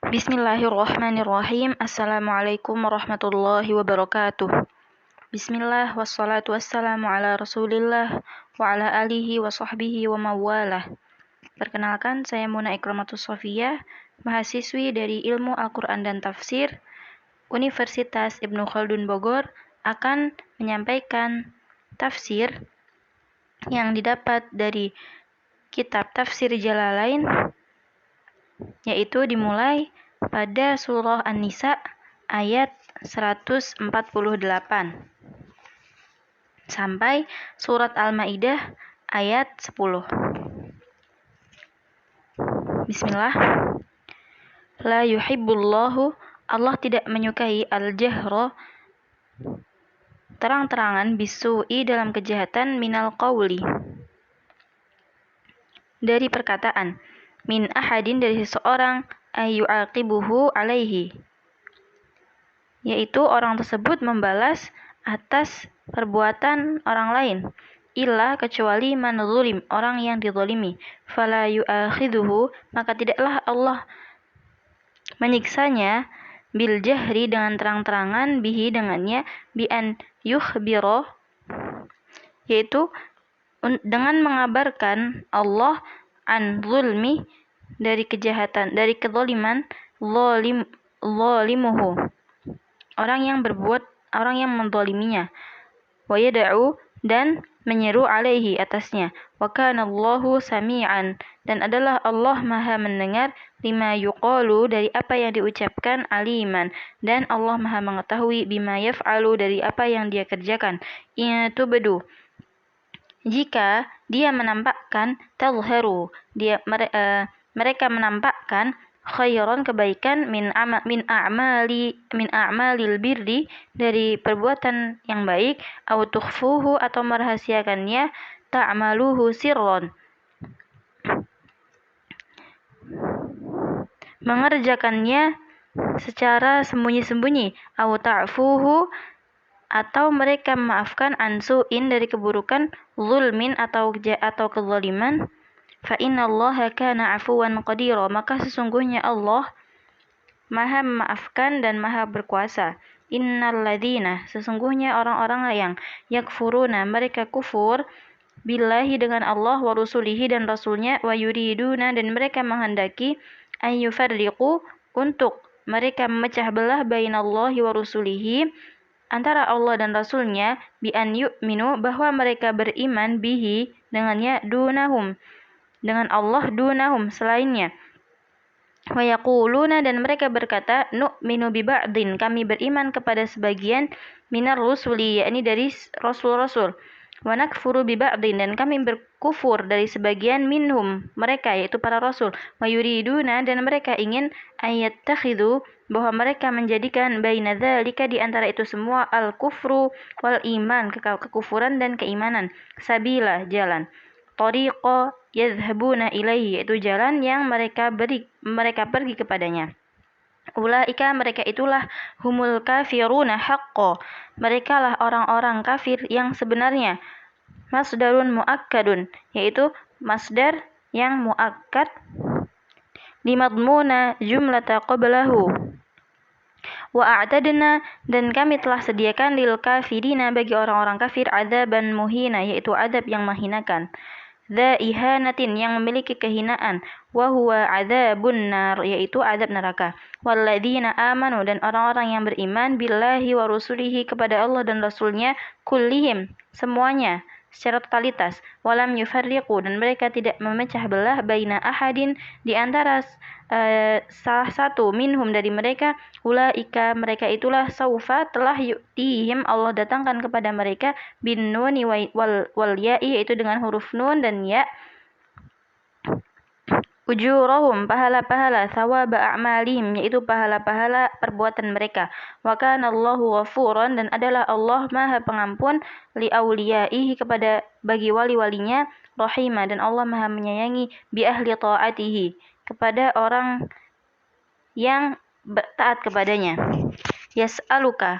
Bismillahirrahmanirrahim. Assalamualaikum warahmatullahi wabarakatuh. Bismillah wassalatu wassalamu ala Rasulillah wa ala alihi wa sahbihi wa mawalah. Perkenalkan, saya Muna Ikramatus Sofiyah, mahasiswi dari Ilmu Al-Quran dan Tafsir Universitas Ibnu Khaldun Bogor, akan menyampaikan tafsir yang didapat dari kitab Tafsir Jalalain, yaitu dimulai pada surah An-Nisa ayat 148 sampai surat Al-Maidah ayat 10. Bismillah. La yuhibbullahu, Allah tidak menyukai al-jahra, terang-terangan, bisu'i, dalam kejahatan, minal qawli, dari perkataan, min ahadin, dari seseorang, ayyu'aqibuhu alaihi, yaitu orang tersebut membalas atas perbuatan orang lain, illa, kecuali man zulim, orang yang dizalimi, fala yu'akhiduhu, maka tidaklah Allah menyiksanya, bil jahri, dengan terang-terangan, bihi, dengannya, bi an yukhbiro, yaitu dengan mengabarkan Allah, an zulmi, dari kejahatan, dari kezaliman, zalimuhu, orang yang menzaliminya, wa yad'u, dan menyeru, alaihi, atasnya, wa kana Allahu sami'an, dan adalah Allah Maha mendengar, lima yuqalu, dari apa yang diucapkan, aliman, dan Allah Maha mengetahui, bima yaf'alu, dari apa yang dia kerjakan, in tubdu, jika dia menampakkan, tazharu, mereka menampakkan, khairan, kebaikan, min a'malil birri, dari perbuatan yang baik, au tukhfuhu, atau merahasiakannya, ta'maluhu sirron, mengerjakannya secara sembunyi-sembunyi, au ta'fuhu, atau mereka memaafkan, ansu'in, dari keburukan, zulmin, atau kezaliman, fa innallaha kana afuwan qadira, maka sesungguhnya Allah Maha memaafkan dan Maha berkuasa. Innalladzina, sesungguhnya orang-orang yang yakfuruna, mereka kufur, billahi, dengan Allah, wa rusulihi, dan rasulnya, wa yuriduna, dan mereka menghendaki, ayyufarriqu, untuk mereka memecah belah, bainallahi wa rusulihi, antara Allah dan Rasulnya, bi an yu'minu, bahwa mereka beriman, bihi, dengannya, dunahum, dengan Allah, dunahum, selainnya, wa yaquluna, dan mereka berkata, nu'minu bi ba'din, kami beriman kepada sebagian, minar rusuli, yakni dari rasul-rasul, wa nakfuru bi ba'din, dan kami berkufur dari sebagian, minhum, mereka, yaitu para rasul, wa yuriduna, dan mereka ingin, ayattakhidhu, bahwa mereka menjadikan, baina dzalika, di antara itu semua, al-kufru wal iman, kekufuran dan keimanan, sabila, jalan, tariqa yadhhabuna ilaihi, yaitu jalan yang mereka pergi kepadanya. Ulaika, mereka itulah, humul kafiruna haqqo, mereka lah orang-orang kafir yang sebenarnya. Masdarun muakkadun, yaitu masdar yang muakkad, limadmuna jumlata qablahu, wa a'tadna, dan kami telah sediakan, lil kafirina, bagi orang-orang kafir, adzaban muhina, yaitu adab yang menghinakan, dza ihanatin, yang memiliki kehinaan, wa huwa adzabun nar, yaitu adab neraka. Walladzina amanu, dan orang-orang yang beriman, billahi wa rusulihi, kepada Allah dan Rasulnya, kullihim, semuanya, secara totalitas, walam yufarriqu, dan mereka tidak memecah belah, baina ahadin, di antara salah satu, minhum, dari mereka, ulaika, mereka itulah, saufa, telah yu'tihim, Allah datangkan kepada mereka, bin nuni wal ya'i, yaitu dengan huruf nun dan ya, ujurahum, pahala-pahala, thawaba a'malihim, yaitu pahala-pahala perbuatan mereka, wa kana Allahu ghafuran, dan adalah Allah Maha pengampun, li auliyaihi, kepada bagi wali-walinya, rahima, dan Allah Maha menyayangi, bi ahli ta'atihi, kepada orang yang taat kepadanya. Yas'aluka,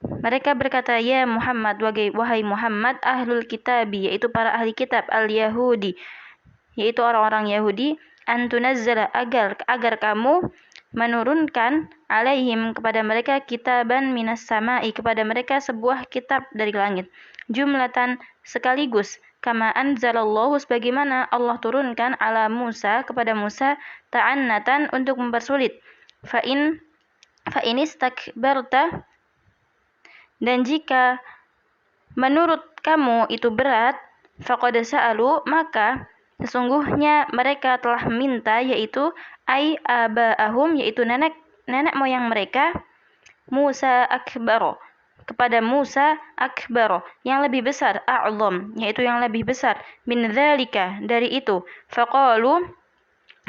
mereka berkata, ya Muhammad, wahai Muhammad, ahlul kitabi, yaitu para ahli kitab, al-Yahudi, yaitu orang-orang Yahudi, antunazzala agar kamu menurunkan alaihim kepada mereka kitaban minas sama'i kepada mereka sebuah kitab dari langit jumlatan sekaligus kama anzalallahu sebagaimana Allah turunkan ala Musa kepada Musa ta'annatan untuk mempersulit fa inistakbarta dan jika menurut kamu itu berat faqad sa'alu maka sesungguhnya mereka telah minta yaitu aba'ahum yaitu nenek moyang mereka Musa akbar kepada Musa akbar yang lebih besar a'zam yaitu yang lebih besar min dzalika dari itu faqalu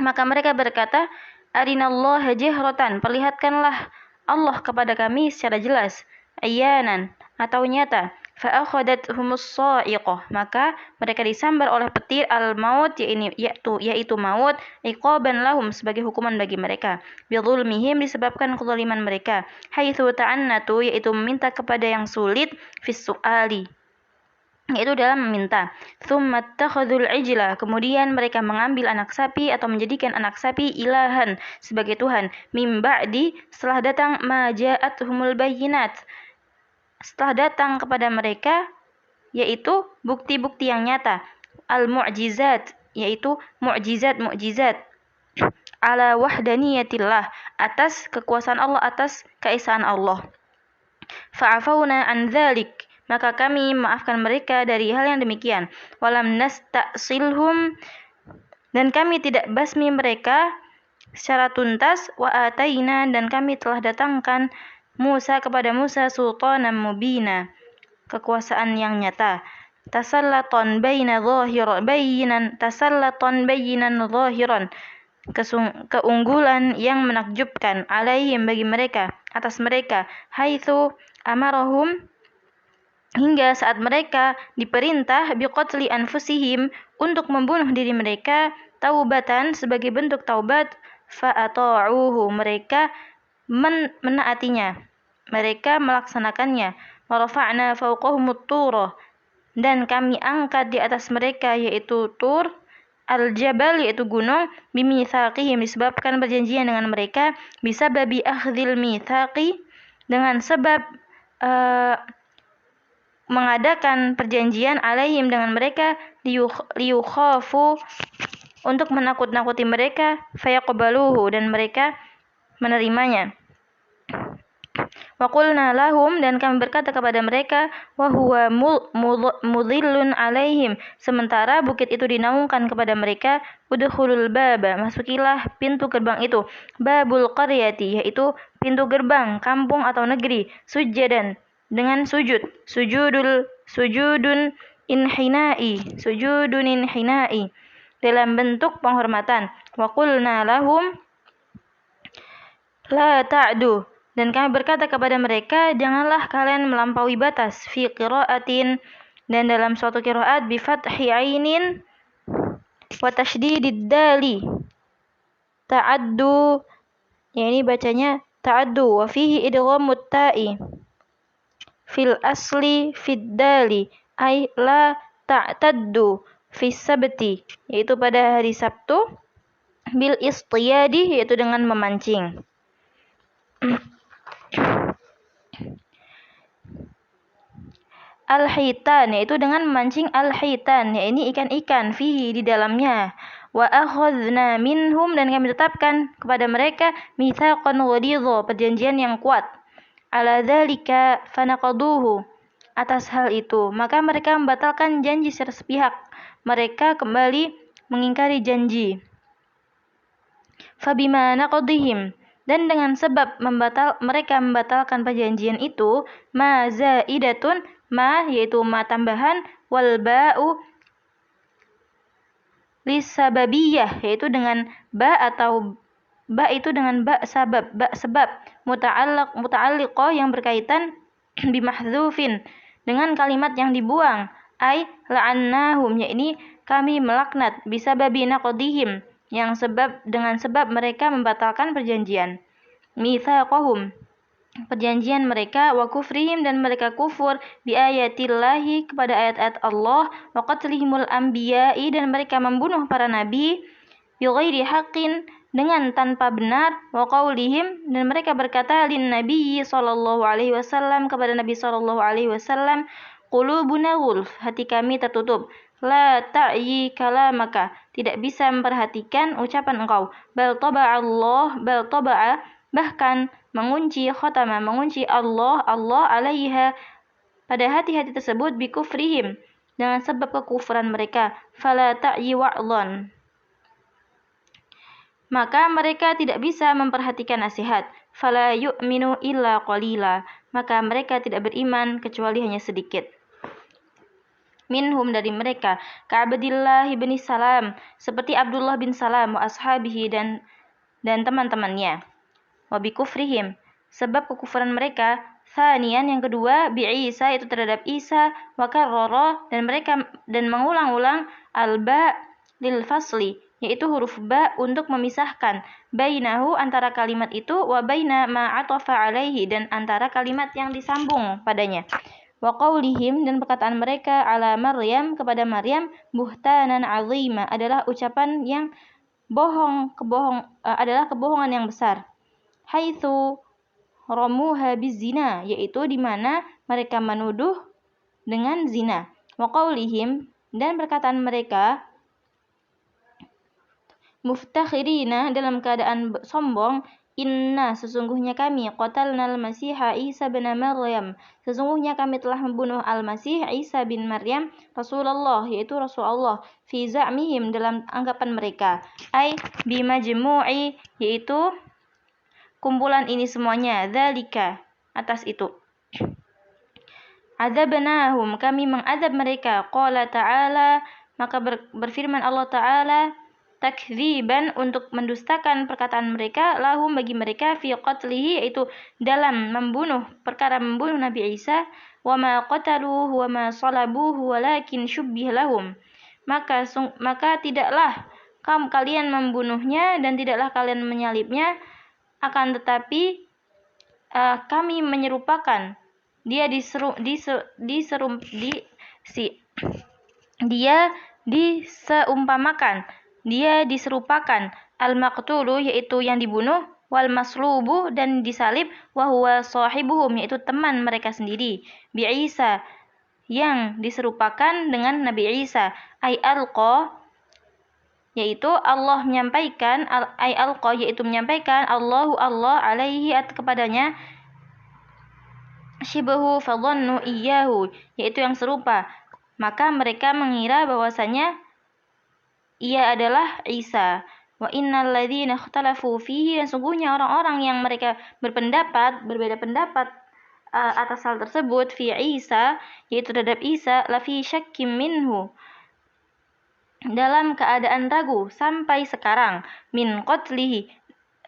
maka mereka berkata arinallaha jahratan perlihatkanlah Allah kepada kami secara jelas ayanan atau nyata fa'akhadathumuss sa'iqah maka mereka disambar oleh petir al-maut yaitu maut iqaban lahum sebagai hukuman bagi mereka bidzulmihim disebabkan kezaliman mereka haitsu ta'annatu yaitu meminta kepada yang sulit fis su'ali yaitu dalam meminta tsumma takhadzul ijla kemudian mereka mengambil anak sapi atau menjadikan anak sapi ilahan sebagai Tuhan mim ba'di setelah datang maja'atuhumul bayyinat setelah datang kepada mereka yaitu bukti-bukti yang nyata al-mu'jizat yaitu mukjizat ala wahdaniyatillah atas kekuasaan Allah atas keesaan Allah fa'afauna an dzalik maka kami maafkan mereka dari hal yang demikian walam nasta'silhum dan kami tidak basmi mereka secara tuntas wa ataina dan kami telah datangkan Musa kepada Musa sultanan mubina kekuasaan yang nyata tasallatan bayinan zahiran keunggulan yang menakjubkan alaihim bagi mereka atas mereka haitsu amarahum hingga saat mereka diperintah biqatli anfusihim untuk membunuh diri mereka taubatan sebagai bentuk taubat fa'ata'uhu mereka menaatinya mereka melaksanakannya wa rafa'na fawqahumut tura dan kami angkat di atas mereka yaitu tur al-jabal yaitu gunung bimitsaqihim disebabkan perjanjian dengan mereka bisababi akhdhil mitsaqi dengan sebab mengadakan perjanjian alaihim dengan mereka liyukhafu untuk menakut-nakuti mereka fayaqbaluhu dan mereka menerimanya wa qulna lahum dan kami berkata kepada mereka wa huwa mudhillun alaihim sementara bukit itu dinaungkan kepada mereka udkhulul baba masukilah pintu gerbang itu babul qaryati yaitu pintu gerbang kampung atau negeri sujadan dengan sujudun inhinai dalam bentuk penghormatan wa qulna lahum la ta'du dan kami berkata kepada mereka janganlah kalian melampaui batas fi qiraatin dan dalam suatu qiraat bi fathi ainin wa tasydidid dali ta'addu ini bacanya ta'addu wa fihi idghamut ta'i fil asli fid dali ay la ta'taddu fis sabti yaitu pada hari Sabtu bil istiyadi yaitu dengan memancing al-hitan yaitu dengan memancing al-hitan ya ini ikan-ikan fihi di dalamnya wa akhadna minhum dan kami tetapkan kepada mereka mitsaqan ghalidha perjanjian yang kuat ala dzalika fanaqaduhu atas hal itu maka mereka membatalkan janji secara sepihak mereka kembali mengingkari janji fabima naqadihim dan dengan sebab mereka membatalkan perjanjian itu ma zaidatun ma yaitu ma tambahan wal ba'u lisababiyah yaitu dengan ba atau ba itu dengan ba sebab muta'alliqah yang berkaitan bimahdzufin dengan kalimat yang dibuang ai la'annahum yakni kami melaknat bisababi naqdihim yang dengan sebab mereka membatalkan perjanjian mitsaqahum perjanjian mereka wa kufrihim dan mereka kufur bi ayatillahi kepada ayat-ayat Allah wa qatlihimul anbiya'i dan mereka membunuh para nabi bighairi haqqin, dengan tanpa benar, wa qaulihim, dan mereka berkata lin Nabi sallallahu alaihi wasallam, kepada Nabi sallallahu alaihi wasallam, qulubuna ghulf, hati kami tertutup, la ta'yi kalamaka, tidak bisa memperhatikan ucapan engkau, bal taba'a, bahkan mengunci khatama, mengunci Allah alaiha, pada hati-hati tersebut, bikufrihim, dengan sebab kekufuran mereka, fala ta'yi wa'dhan, maka mereka tidak bisa memperhatikan nasihat, fala yu'minu illa qalila, maka mereka tidak beriman kecuali hanya sedikit. Minhum, dari mereka, ka'Abdillah bin Salam, seperti Abdullah bin Salam, wa ashabihi, dan teman-temannya, wa bikufrihim, sebab kekufuran mereka, Thanian, yang kedua, bi Isa, itu terhadap Isa, wa karrara, dan mengulang-ulang al-ba lil fasli, yaitu huruf ba untuk memisahkan, bainahu, antara kalimat itu, wa baina ma atafa alaihi, dan antara kalimat yang disambung padanya, wa qaulihim, dan perkataan mereka, ala Maryam, kepada Maryam, buhtanan azima, adalah ucapan yang adalah kebohongan yang besar, haitsu ramuha bizina, yaitu di mana mereka menuduh dengan zina, wa qaulihim, dan perkataan mereka, muftakhirina, dalam keadaan sombong, inna, sesungguhnya kami, qatalnal masiha Isa bin Maryam, sesungguhnya kami telah membunuh al-Masih Isa bin Maryam, Rasulullah, yaitu Rasulullah, fi za'mihim, dalam anggapan mereka, ai bimajmu'i, yaitu kumpulan ini semuanya, dzalika, atas itu, adzabnahum, kami mengadab mereka, qala ta'ala, maka berfirman Allah Ta'ala, takdziban, untuk mendustakan perkataan mereka, lahum, bagi mereka, fi qatlihi, yaitu dalam perkara membunuh Nabi Isa, wa ma qataluhu wa ma salabuhu walakin syubbih lahum, maka tidaklah kalian membunuhnya dan tidaklah kalian menyalibnya, akan tetapi kami menyerupakan dia, diseumpamakan, dia diserupakan, al-maqtulu, yaitu yang dibunuh, wal maslubu, dan disalib, wa huwa sahibuhum, yaitu teman mereka sendiri, bi Isa, yang diserupakan dengan Nabi Isa, ay alqa, yaitu Allah menyampaikan, ay alqa, yaitu menyampaikan, Allah alaihi, kepadanya, shibahu fadhannu iyyahu, yaitu yang serupa, maka mereka mengira bahwasanya ia adalah Isa. Wa innal ladzina ikhtalafu fihi, dan sungguhnya orang-orang yang mereka berbeda pendapat atas hal tersebut, fi Isa, yaitu terhadap Isa, la fi syakkim minhu, dalam keadaan ragu sampai sekarang, min qatlihi,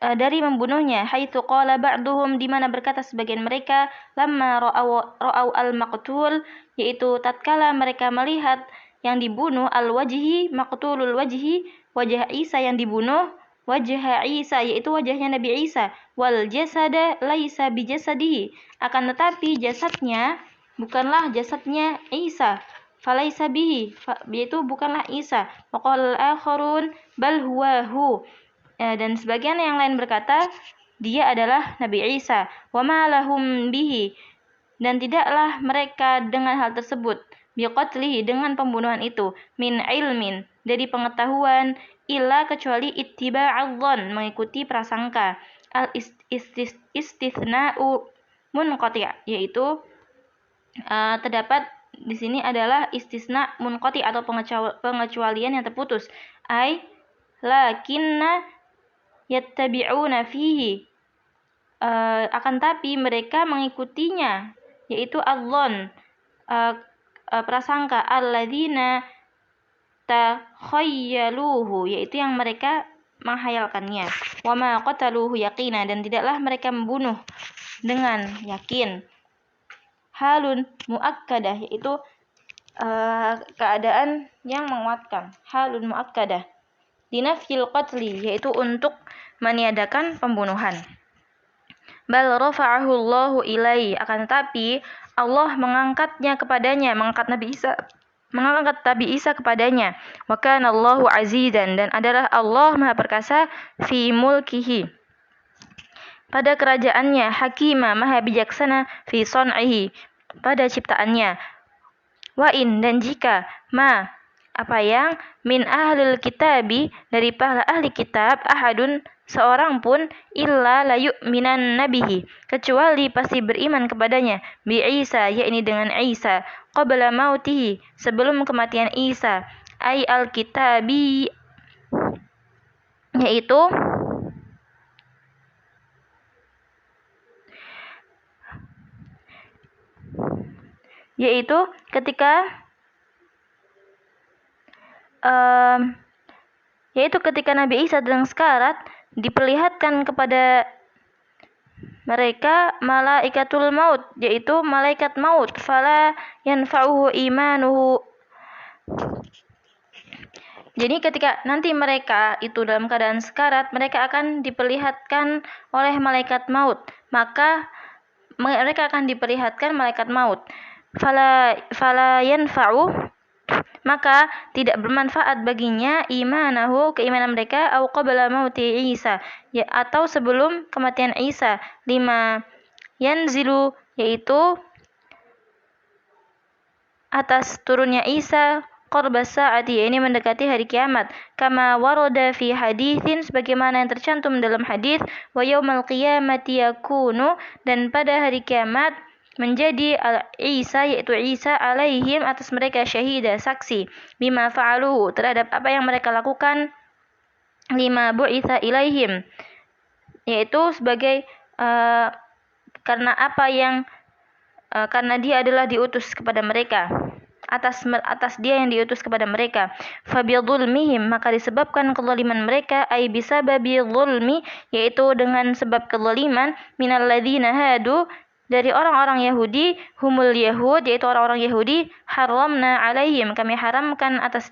dari membunuhnya, haitsu qala ba'duhum, di mana berkata sebagian mereka, lamma ra'au al-maqtul, yaitu tatkala mereka melihat yang dibunuh, al-wajhi, maqtulul wajhi, wajah Isa yang dibunuh, wajah Isa, yaitu wajahnya Nabi Isa, wal jasada laisa bijasadihi, akan tetapi jasadnya bukanlah jasadnya Isa, falaisa bihi, yaitu bukanlah Isa, waqal akharun bal huwa hu, dan sebagian yang lain berkata dia adalah Nabi Isa, wa ma lahum bihi, dan tidaklah mereka dengan hal tersebut, biqatlihi, dengan pembunuhan itu, min ilmin, dari pengetahuan, illa, kecuali ittiba'adh-dhon, mengikuti prasangka, al istithna'u munqati', yaitu terdapat di sini adalah istisna munqati, atau pengecualian yang terputus, ai lakinna yattabi'una fihi, akan tapi mereka mengikutinya, yaitu adzon, prasangka, alladzina takhayyaluhu, yaitu yang mereka menghayalkannya, wa ma qataluhu yaqina, dan tidaklah mereka membunuh dengan yakin, halun muakkadah, yaitu keadaan yang menguatkan, halun muakkadah, dinafyil qatli, yaitu untuk meniadakan pembunuhan, bal rafa'ahu Allahu ilaihi, akan tetapi Allah mengangkatnya kepadanya, mengangkat Nabi Isa mengangkat Nabi Isa kepadanya. Wa kana Allahu azizan, dan adalah Allah Maha Perkasa fi mulkihi, pada kerajaannya, hakima, Maha bijaksana fi son'ihi, pada ciptaannya. Wa in, dan jika, ma, apa yang, min ahlil kitabi, dari para ahli kitab, ahadun, seorang pun, illa la yu'minan nabihi, kecuali pasti beriman kepadanya, bi Isa, yakni dengan Isa, qabla mautihi, sebelum kematian Isa, ay al-kitabi, yaitu ketika Nabi Isa sedang sekarat, diperlihatkan kepada mereka malaikatul maut, yaitu malaikat maut, fala yanfa'uhu imanuhu. Jadi ketika nanti mereka itu dalam keadaan sekarat, mereka akan diperlihatkan oleh malaikat maut, maka mereka akan diperlihatkan malaikat maut. Fala yanfa'u, maka tidak bermanfaat baginya imanahu, keimanan mereka, au qabla mauti Isa, ya, atau sebelum kematian Isa, lima yanzilu, yaitu atas turunnya Isa, qarbas saati, ini mendekati hari kiamat, kama warada fi haditsin, sebagaimana yang tercantum dalam hadis, wa yaumal qiyamati yakunu, dan pada hari kiamat menjadi Isa, yaitu Isa, alaihim, atas mereka, syahida, saksi, bima fa'aluhu, terhadap apa yang mereka lakukan, lima bu'itha ilaihim, yaitu sebagai karena apa yang karena dia adalah diutus kepada mereka, atas dia yang diutus kepada mereka. Fabidhulmihim, maka disebabkan kezaliman mereka, ay bisababi zulmi, yaitu dengan sebab kezaliman, minal ladzina hadu, dari orang-orang Yahudi, humul Yahud, yaitu orang-orang Yahudi, haramna alaihim, kami haramkan atas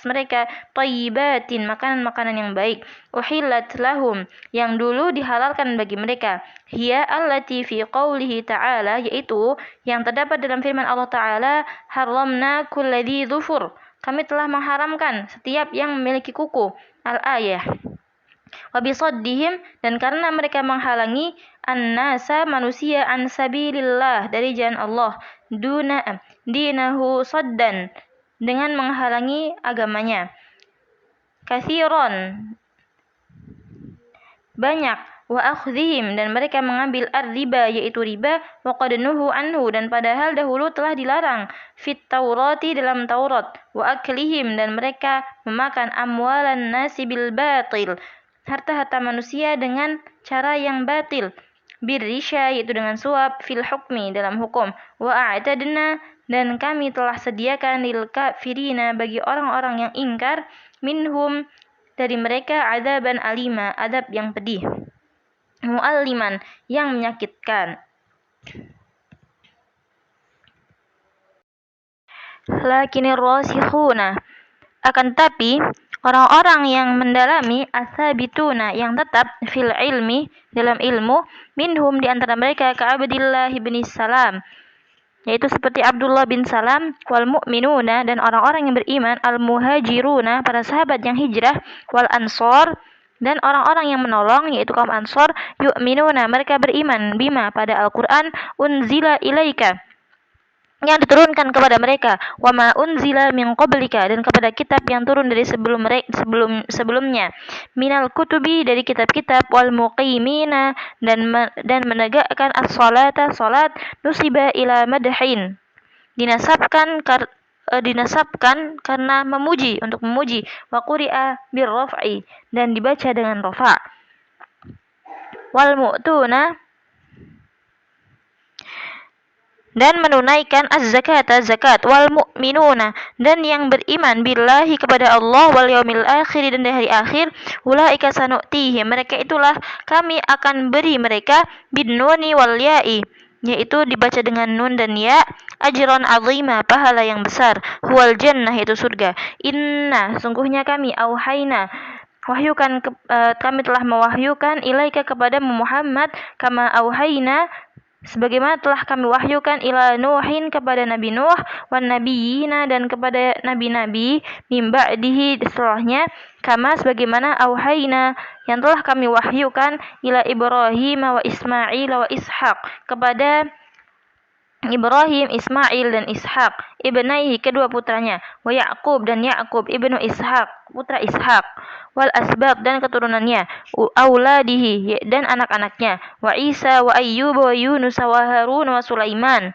mereka, thayyibatin, makanan-makanan yang baik, uhillat lahum, yang dulu dihalalkan bagi mereka, hiya allati fi qawlihi ta'ala, yaitu yang terdapat dalam firman Allah Ta'ala, haramna kulladhi dhufur, kami telah mengharamkan setiap yang memiliki kuku, al-ayah. Wabisaddihim, dan karena mereka menghalangi an-nasa, manusia, an sabilillah, dari jalan Allah, dinahu saddan, dengan menghalangi agamanya, kathiron, banyak, wa akhdhihim, dan mereka mengambil ar-riba, yaitu riba, wa qad nuhu anhu, dan padahal dahulu telah dilarang, fit taurati, dalam Taurat, wa aklihim, dan mereka memakan amwalan nasi bil batil, harta-harta manusia dengan cara yang batil, birrisya, yaitu dengan suap, fil hukmi, dalam hukum, wa a'tadna, dan kami telah sediakan lil kafirina, bagi orang-orang yang ingkar, minhum, dari mereka, adzaban alima, adab yang pedih, mu'alliman, yang menyakitkan. Lakinir rasikhuna, akan tapi orang-orang yang mendalami, asabituna, yang tetap, fil ilmi, dalam ilmu, minhum, di antara mereka, ka Abdillah bin Salam, yaitu seperti Abdullah bin Salam, wal mu'minuna, dan orang-orang yang beriman, al muhajiruna, para sahabat yang hijrah, wal ansor, dan orang-orang yang menolong, yaitu kaum Ansor, yu'minuna, mereka beriman, bima, pada Al-Quran, unzila ilaika, yang diturunkan kepada mereka, wa ma unzila min qablika, dan kepada kitab yang turun dari sebelumnya, minal kutubi, dari kitab-kitab, wal muqimina, dan menegakkan as-salata, salat, nusiba ila madhin, dinasabkan karena memuji, untuk memuji, wa quri'a bir raf'i, dan dibaca dengan rafa', wal mu'tuna, dan menunaikan az-zakata, zakat, wal mu'minuna, dan yang beriman billahi, kepada Allah, wal yaumil akhir, dan dari hari akhir, ulaika sanu'tihim, mereka itulah kami akan beri mereka, bin nuni wal ya'i, yaitu dibaca dengan nun dan ya, ajran azima, pahala yang besar, huwal jannah, itu surga, inna, sungguhnya kami, auhayna, kami telah mewahyukan, ilaika, kepada Muhammad, kama auhayna, sebagaimana telah kami wahyukan ila Nuhin kepada Nabi Nuh, wan nabiyina dan kepada nabi-nabi min ba'dihi setelahnya, kama sebagaimana auhayna yang telah kami wahyukan ila Ibrahim wa Ismail wa Ishaq kepada Ibrahim, Ismail dan Ishak, ibnaihi kedua putranya, wa Ya'qub dan Ya'qub ibnu Ishak, putra Ishak, wal asbaq dan keturunannya, auladihi dan anak-anaknya, wa Isa wa Ayyub wa Yunus wa Harun wa Sulaiman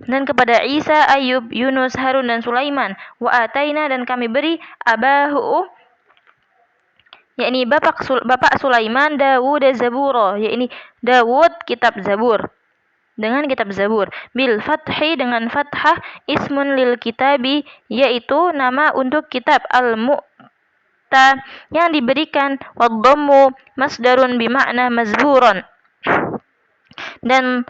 dan kepada Isa, Ayub, Yunus, Harun dan Sulaiman, wa ataina dan kami beri abahu yakni bapak Sulaiman Dawud Zabura, yakni Dawud kitab Zabur. Dengan kitab Zabur bil fathi dengan fathah ismun lil kitabi yaitu nama untuk kitab al-mu'ta yang diberikan wadhammu masdarun bimakna mazburon dan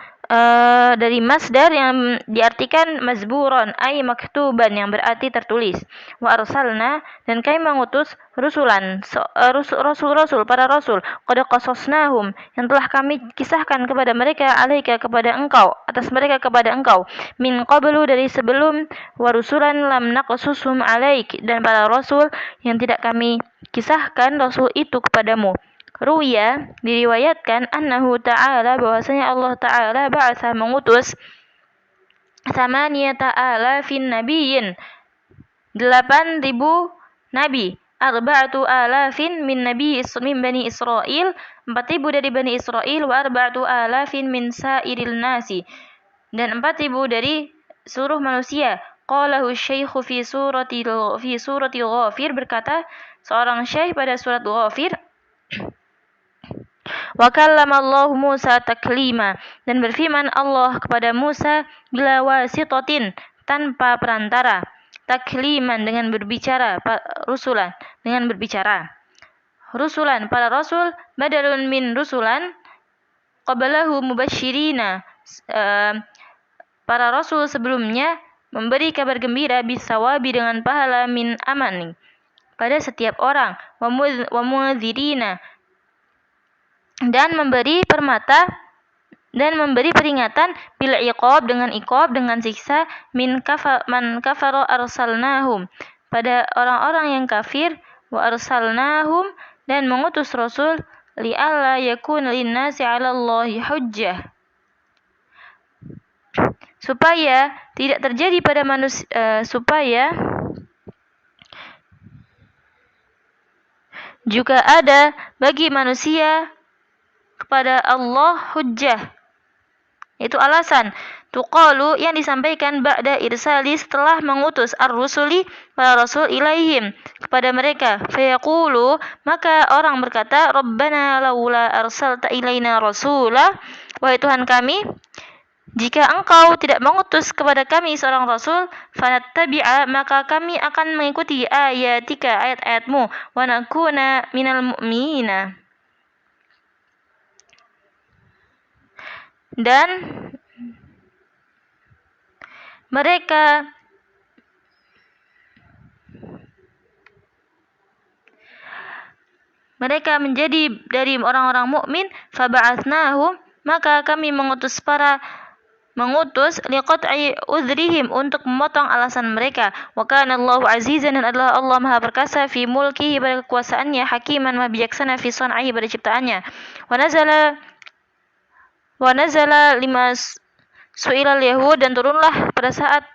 dari masdar yang diartikan mazburon ay maktuban yang berarti tertulis. Wa arsalna dan kami mengutus rusulan rasul-rasul para rasul qad qasasnahum yang telah kami kisahkan kepada mereka alaika kepada engkau atas mereka kepada engkau min qablu dari sebelum wa rusulan lam naqsushum alaik dan para rasul yang tidak kami kisahkan rasul itu kepadamu. Ruya diriwayatkan annahu ta'ala bahwasanya Allah Ta'ala ba'atha mengutus samaniyata alafin nabiyyin 8.000 nabi arba'atu alafin min bani Israel 4.000 dari bani Israel wa arba'atu alafin min sairil nasi dan 4.000 dari seluruh manusia. Qalahu syaikhu fi surati Ghafir berkata seorang syekh pada surat Ghafir wa kallamallahu Musa taklima dan berfirman Allah kepada Musa bila wasitatin tanpa perantara takliman dengan berbicara rusulan dengan berbicara rusulan para rasul badalun min rusulan qablahu mubasyirina para rasul sebelumnya memberi kabar gembira bisawabi dengan pahala min amani pada setiap orang wa mundzirina dan memberi permata dan memberi peringatan bil iqab dengan siksa man kafara arsalnahum pada orang-orang yang kafir wa arsalnahum dan mengutus rasul li alla yakun linnasi 'ala Allahi hujjah supaya tidak terjadi pada manusia supaya juga ada bagi manusia kepada Allah hujjah itu alasan tuqalu yang disampaikan ba'da irsali setelah mengutus ar-rusuli para rasul ilaihim kepada mereka fayaqulu maka orang berkata rabbana laula arsalta ilaina rasula wahai Tuhan kami jika engkau tidak mengutus kepada kami seorang rasul fanattabi'a maka kami akan mengikuti ayatika ayat-ayatmu wa nakuna minal mu'minina dan mereka menjadi dari orang-orang mukmin faba'atsnahum maka kami mengutus liqat'i udhrihim untuk memotong alasan mereka wa kana Allahu azizan dan adalah Allah Maha perkasa fi mulkihi pada kekuasaannya hakiman maha bijaksana fi sun'ihi pada ciptaannya wa nazala lima su'ilal yahud dan turunlah pada saat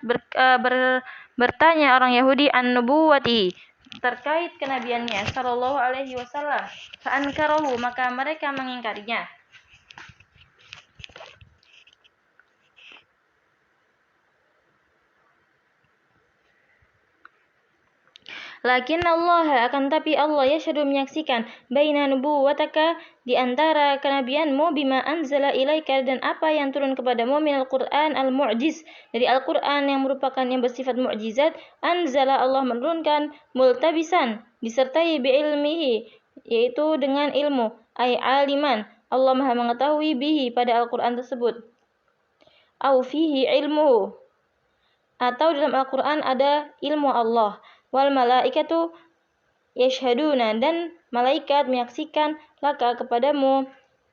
bertanya orang Yahudi an nubuwatihi terkait kenabiannya sallallahu alaihi wasallam fa ankarahu maka mereka mengingkarinya. Lakin Allah akan tapi Allah yashhadu menyaksikan baina nubuwataka di antara kenabianmu bima anzala ilaika dan apa yang turun kepadamu minal Qur'an al-mu'jiz dari Al-Qur'an yang merupakan yang bersifat mukjizat anzala Allah menurunkan multabisan disertai bi'ilmihi yaitu dengan ilmu ay aliman Allah Maha mengetahui bihi pada Al-Qur'an tersebut au fihi ilmuhu atau dalam Al-Qur'an ada ilmu Allah wal malaikatu yashhaduna dan malaikat menyaksikan laka kepadamu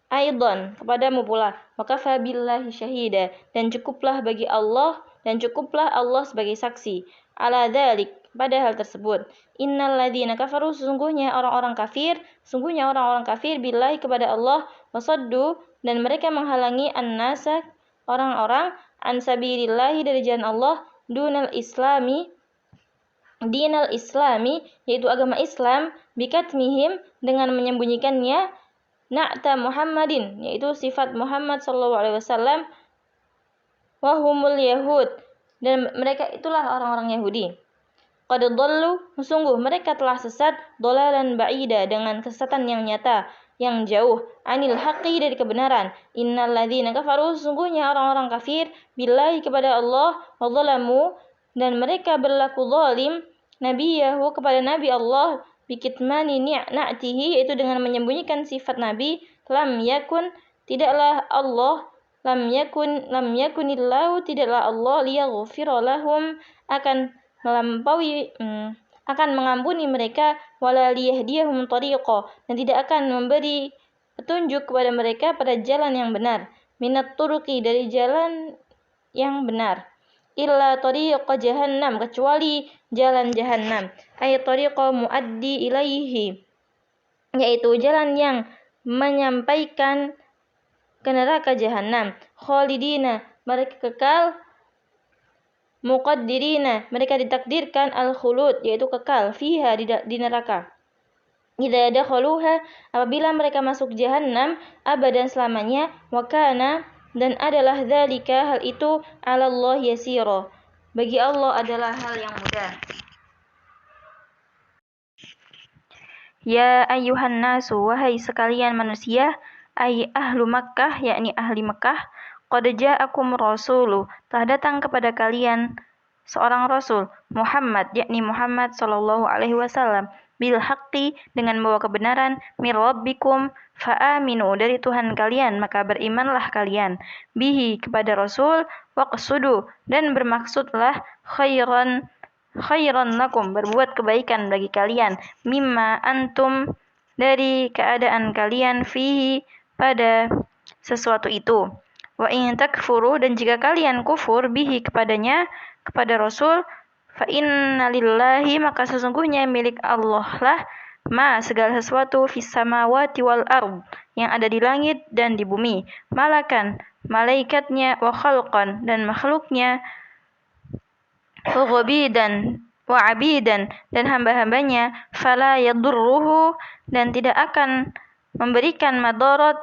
aidan kepadamu pula, maka fabillahi syahida, dan cukuplah Allah sebagai saksi, ala dzalik, pada hal tersebut. Innal ladzina kafaru, sesungguhnya orang-orang kafir billahi kepada Allah, wasaddu, dan mereka menghalangi an-nasa, orang-orang, an sabilillahi, dari jalan Allah, dinal islami, yaitu agama Islam, bikatmihim, dengan menyembunyikannya, na'ta Muhammadin, yaitu sifat Muhammad sallallahu alaihi wasallam, wahumul yahud, dan mereka itulah orang-orang Yahudi. Qad dhallu, sungguh mereka telah sesat, dhalalan ba'ida, dengan kesesatan yang nyata, yang jauh, anil haqqi, dari kebenaran. Innal ladzina kafaru, sungguhnya orang-orang kafir, billahi kepada Allah, wa dhalamu, dan mereka berlaku zalim, nabiyahu, kepada nabi Allah, bikitmani na'tihi, yaitu dengan menyembunyikan sifat nabi, lam yakunillahu, tidaklah Allah liyaghfira lahum, akan mengampuni mereka, wala liyahdiyahum tariqa, dan tidak akan memberi petunjuk kepada mereka pada jalan yang benar, minat turuqi, dari jalan yang benar, illa tariqa jahannam, kecuali jalan jahannam, ay tariqa muaddi ilaihi, yaitu jalan yang menyampaikan ke neraka jahannam, khalidina, mereka kekal, muqaddirina, mereka ditakdirkan, al-khulud, yaitu kekal, fiha, di neraka. Idza dakhaluha, apabila mereka masuk jahannam, abadan, selamanya, wa kana, dan adalah dzalika, hal itu, 'ala Allah yasira, bagi Allah adalah hal yang mudah. Ya ayyuhan nasu, wahai sekalian manusia, ay ahlu Makkah, yakni ahli Makkah, qad ja'akum rasulu, telah datang kepada kalian seorang rasul, Muhammad, yakni Muhammad sallallahu alaihi wasallam, bil haqqi, dengan membawa kebenaran, mir rabbikum, fa'aminu, dari Tuhan kalian, maka berimanlah kalian, bihi, kepada rasul, waqsudu, dan bermaksudlah khairan lakum, berbuat kebaikan bagi kalian, mimma antum, dari keadaan kalian, fihi, pada sesuatu itu. Wa in takfuru, dan jika kalian kufur, bihi, kepadanya, kepada Rasul, fa inna lillahi, maka sesungguhnya milik Allah lah, ma, segala sesuatu, fis samawati wal ard, yang ada di langit dan di bumi, malakan, malaikatnya, wa khalqan, dan makhluknya, wa abidan, dan hamba-hambanya, fala yadurruhu, dan tidak akan memberikan madarat,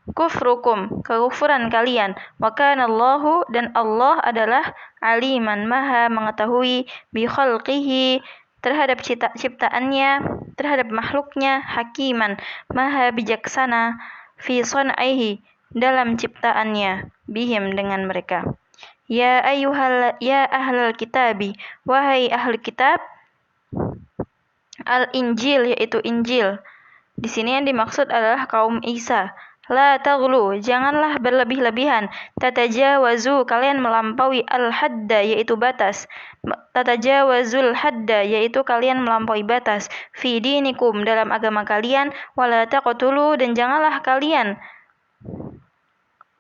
kufrukum, kekufuran kalian, wa kana Allahu, dan Allah adalah aliman, maha mengetahui, bi khalqihi, terhadap ciptaannya, terhadap makhluknya, hakiman, maha bijaksana, fi sun'ihi, dalam ciptaannya, bihim, dengan mereka. Ya ahlal kitabi, wahai ahli kitab, al-Injil, yaitu Injil. Di sini yang dimaksud adalah kaum Isa. La taghlu, janganlah berlebih-lebihan. Tatajawazu, kalian melampaui al-hadda, yaitu batas. Tatajawazul hadda, yaitu kalian melampaui batas. Fi dinikum, dalam agama kalian. Wala taqtulu, dan janganlah kalian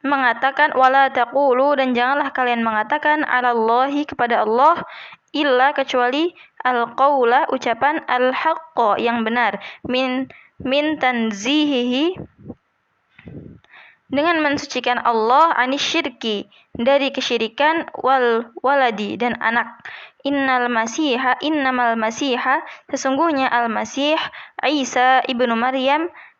mengatakan, wala taqulu, dan janganlah kalian mengatakan, 'alallahi, kepada Allah, illa, kecuali, al-qaula, ucapan, al-haqqa, yang benar, min tanzihihi, dengan mensucikan Allah, anisyirki, dari kesyirikan, wal waladi, dan anak. Innamal masiha, sesungguhnya al-masih,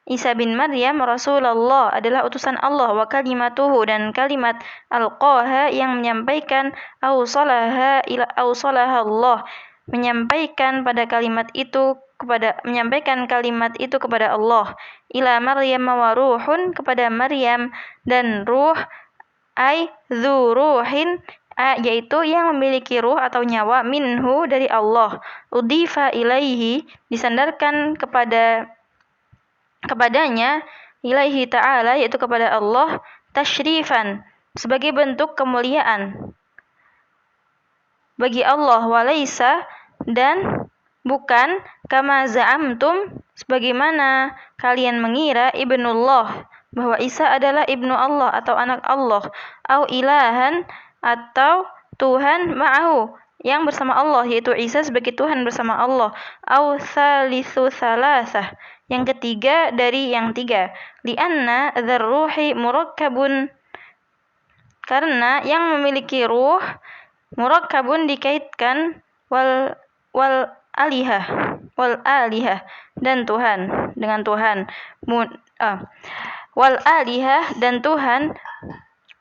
Isa bin Maryam, Rasulullah, adalah utusan Allah, wa kalimatuhu, dan kalimat, alqaha, yang menyampaikan, awsalaha Allah, menyampaikan kalimat itu kepada Allah, ila Maryam wa ruhun, kepada Maryam, dan ruh, ay dzu ruhin, yaitu yang memiliki ruh atau nyawa, minhu, dari Allah, udifa ilaihi, disandarkan kepadanya, ilaihi ta'ala, yaitu kepada Allah, tasyrifan, sebagai bentuk kemuliaan bagi Allah, walaysa, dan bukan kama za'amtum sebagaimana kalian mengira ibnullah bahwa Isa adalah ibnu Allah atau anak Allah, au ilahan atau Tuhan ma'ahu yang bersama Allah, yaitu Isa sebagai Tuhan bersama Allah, au salisu salasah yang ketiga dari yang tiga, lianna dzarruhi murakkabun karena yang memiliki ruh murakkabun dikaitkan wal alihah dan Tuhan dengan Tuhan wal alihah dan Tuhan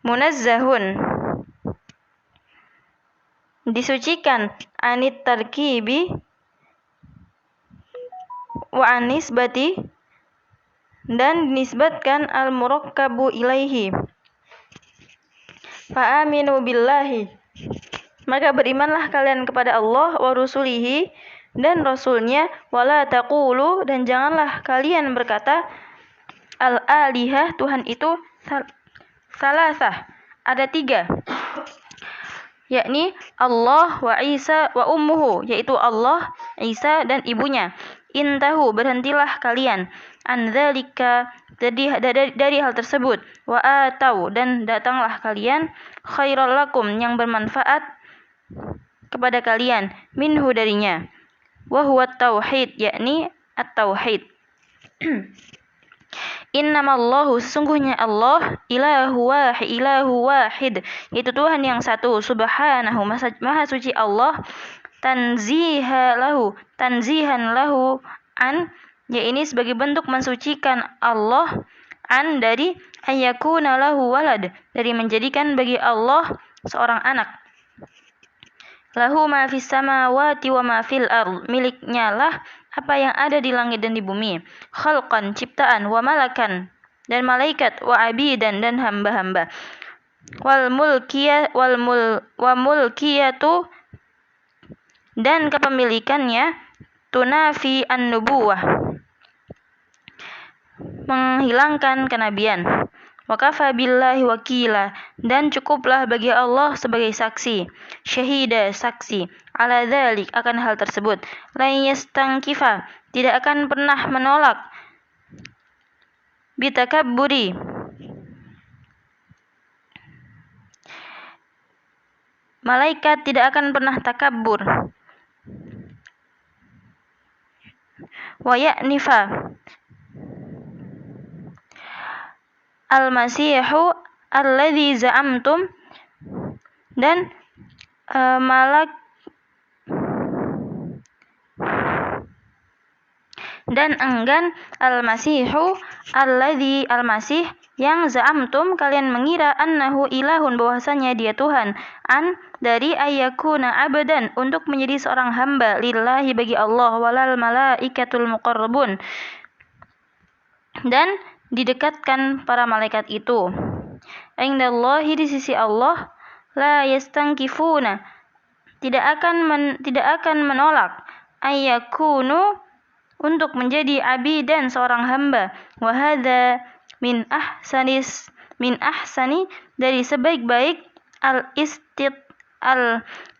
munazzahun disucikan anit tarkibi wa anisbati dan dinisbatkan al murakkabu ilaihi. Fa aminu billahi maka berimanlah kalian kepada Allah wa rusulihi dan rasulnya, wala taqulu dan janganlah kalian berkata al alihah Tuhan itu salasah ada tiga, yakni Allah wa Isa wa ummuhu, yaitu Allah, Isa dan ibunya. Intahu berhentilah kalian an dzalika dari hal tersebut, wa atau dan datanglah kalian khairal lakum yang bermanfaat kepada kalian minhu darinya, wa huwa tauhid yakni at-tauhid. Innamallahu sesungguhnya Allah ilahu wahid yaitu Tuhan yang satu, subhanahu maha suci Allah, tanzihan lahu an ya ini sebagai bentuk mensucikan Allah an dari ayyakuna lahu walad dari menjadikan bagi Allah seorang anak. Lahu ma fis samawati wa ma fil ard miliknya lah apa yang ada di langit dan di bumi, khalqan ciptaan, wa malakan dan malaikat, wa abidan dan hamba-hamba, wal mulkiyatu dan kepemilikannya, tunafi an-nubuwah menghilangkan kenabian, wa kafa billahi wakila dan cukuplah bagi Allah sebagai saksi, syahida saksi, ala dzalik akan hal tersebut, la yastangkifa tidak akan pernah menolak, bitakabburi malaikat tidak akan pernah takabbur, wa ya'nifa al-masihu alladzi za'amtum dan dan enggan al-masihu alladzi al-masih yang za'amtum kalian mengira annahu ilahun bahwasanya dia Tuhan, an dari ayyakuna abadan untuk menjadi seorang hamba, lillahi bagi Allah, walal malaikatul muqarrabun dan didekatkan para malaikat itu, indallahi di sisi Allah, la yastangkifuna tidak akan menolak, ayyakunu untuk menjadi abidan seorang hamba, wa hadza min ahsani dari sebaik-baik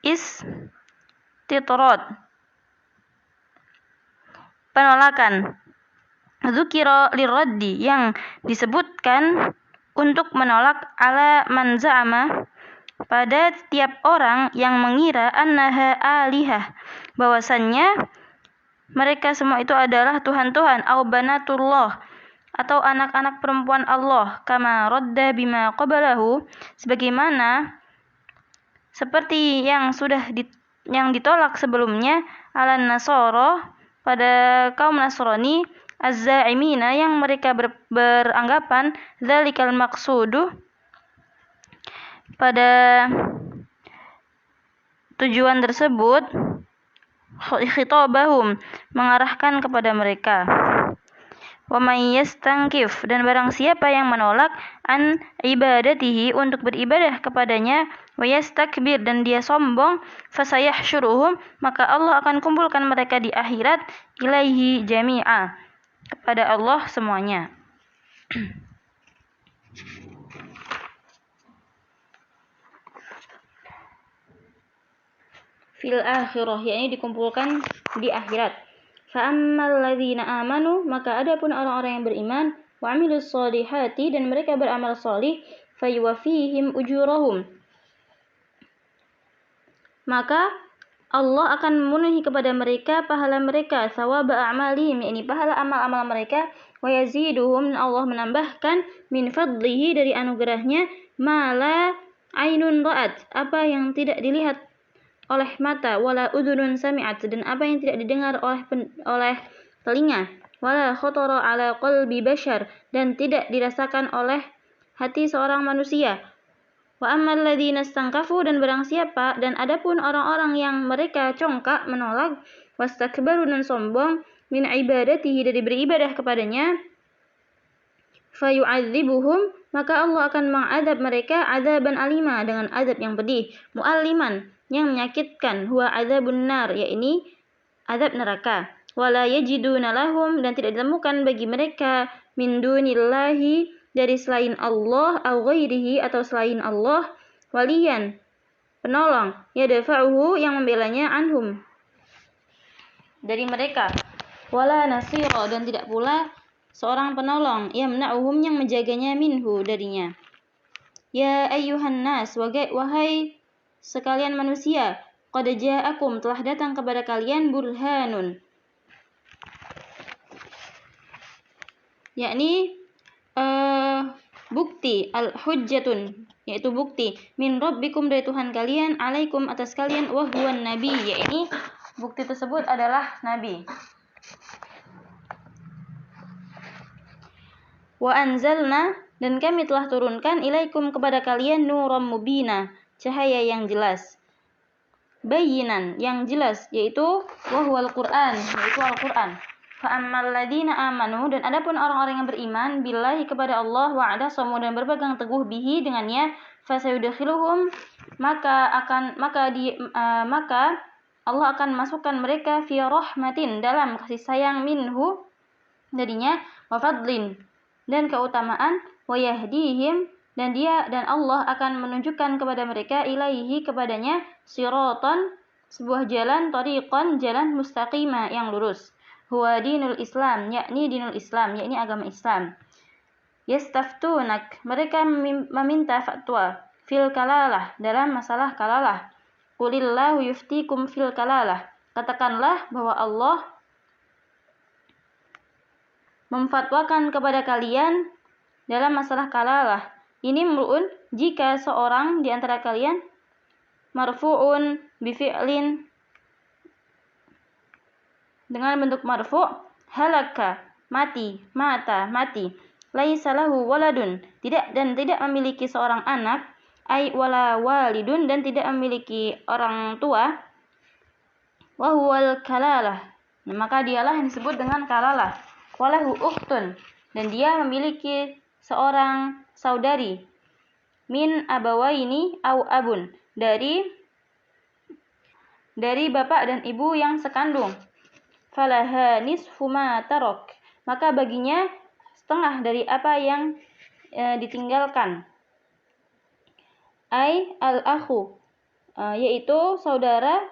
istitrad penolakan, dzukira liraddi yang disebutkan untuk menolak, ala man za'ama pada tiap orang yang mengira annaha alihah bahwasannya mereka semua itu adalah Tuhan-Tuhan, au banatullah atau anak-anak perempuan Allah, kama radda bima qabalahu sebagaimana seperti yang sudah yang ditolak sebelumnya, alan nasara pada kaum Nasrani, az-za'imina yang mereka beranggapan, dzalikal maqsudu pada tujuan tersebut, khitabahum mengarahkan kepada mereka, wa may yastangkif dan barang siapa yang menolak, an ibadatihi untuk beribadah kepadanya, wa yastakbir dan dia sombong, fasayahsyuruhum maka Allah akan kumpulkan mereka di akhirat, ilaihi jami'a kepada Allah semuanya. fil akhirah, yakni dikumpulkan di akhirat. Fa ammal ladzina amanu, maka adapun orang-orang yang beriman, wa amilus sholihati, dan mereka beramal salih, fayuwafihim ujurahum, maka Allah akan memenuhi kepada mereka pahala mereka, sawaba a'malihim, yakni pahala amal-amal mereka, wa yaziduhum, Allah menambahkan, min fadlihi, dari anugerahnya, mala ainun ra'at, apa yang tidak dilihat oleh mata, wala udhunun sami'at, dan apa yang tidak didengar oleh telinga, wala khotara ala qalbi bashar, dan tidak dirasakan oleh hati seorang manusia. Wa ammal ladzina istangkafu, dan barang siapa, dan adapun orang-orang yang mereka congkak, menolak, wastakbaru, dan sombong, min ibadatihi, dari beribadah kepadanya, fayu'adzibuhum, maka Allah akan mengadab mereka adzaban alima, dengan adab yang pedih, mu'alliman, yang menyakitkan, huwa adzabun nar, yakni adab neraka, wala yajiduna lahum, dan tidak ditemukan bagi mereka, min dunillahi, dari selain Allah, au ghairihi, atau selain Allah, waliyan, penolong, yadfa'uhu, yang membelanya, anhum, dari mereka, wala nasira, dan tidak pula seorang penolong, yamna'uhum, yang menjaganya, minhu, darinya. Ya ayyuhan nas, wahai sekalian manusia, qad ja'akum, telah datang kepada kalian, burhanun, yakni bukti, al-hujjatun, yaitu bukti, min rabbikum, dari Tuhan kalian, alaikum, atas kalian, wa huwan nabi, yakni bukti tersebut adalah nabi. Wa anzalna, dan kami telah turunkan, ilaikum, kepada kalian, nuram mubina, cahaya yang jelas, bayinan, yang jelas, yaitu wahwal Qur'an, yaitu Al-Qur'an. Fa ammal ladzina amanu, dan adapun orang-orang yang beriman, billahi, kepada Allah, wa'tasamu, dan berpegang teguh bihi, dengannya, fasayudkhiluhum, maka Allah akan masukkan mereka, fi rahmatin, dalam kasih sayang, minhu, darinya, wa fadlin, dan keutamaan, wa yahdihim, dan Allah akan menunjukkan kepada mereka, ilaihi, kepadanya, siratan, sebuah jalan, tariqan, jalan mustaqima, yang lurus, huwa dinul Islam, yakni dinul Islam, yakni agama Islam. Yastaftunak, mereka meminta fatwa, fil kalalah, dalam masalah kalalah. Qulillahu yuftikum fil kalalah, katakanlah bahwa Allah memfatwakan kepada kalian dalam masalah kalalah. Ini mru'un, jika seorang di antara kalian, marfu'un bifi'lin, dengan bentuk marfu', halaka, mati, mata, mati, laisa lahu waladun, tidak memiliki seorang anak, ai wala walidun, dan tidak memiliki orang tua, wa huwal kalalah, maka dialah yang disebut dengan kalalah, walahu ukhtun, dan dia memiliki seorang saudari, min abawaini au abun, dari bapak dan ibu yang sekandung, falaha nisfu ma tarok, maka baginya setengah dari apa yang ditinggalkan, ai al-akhu, yaitu saudara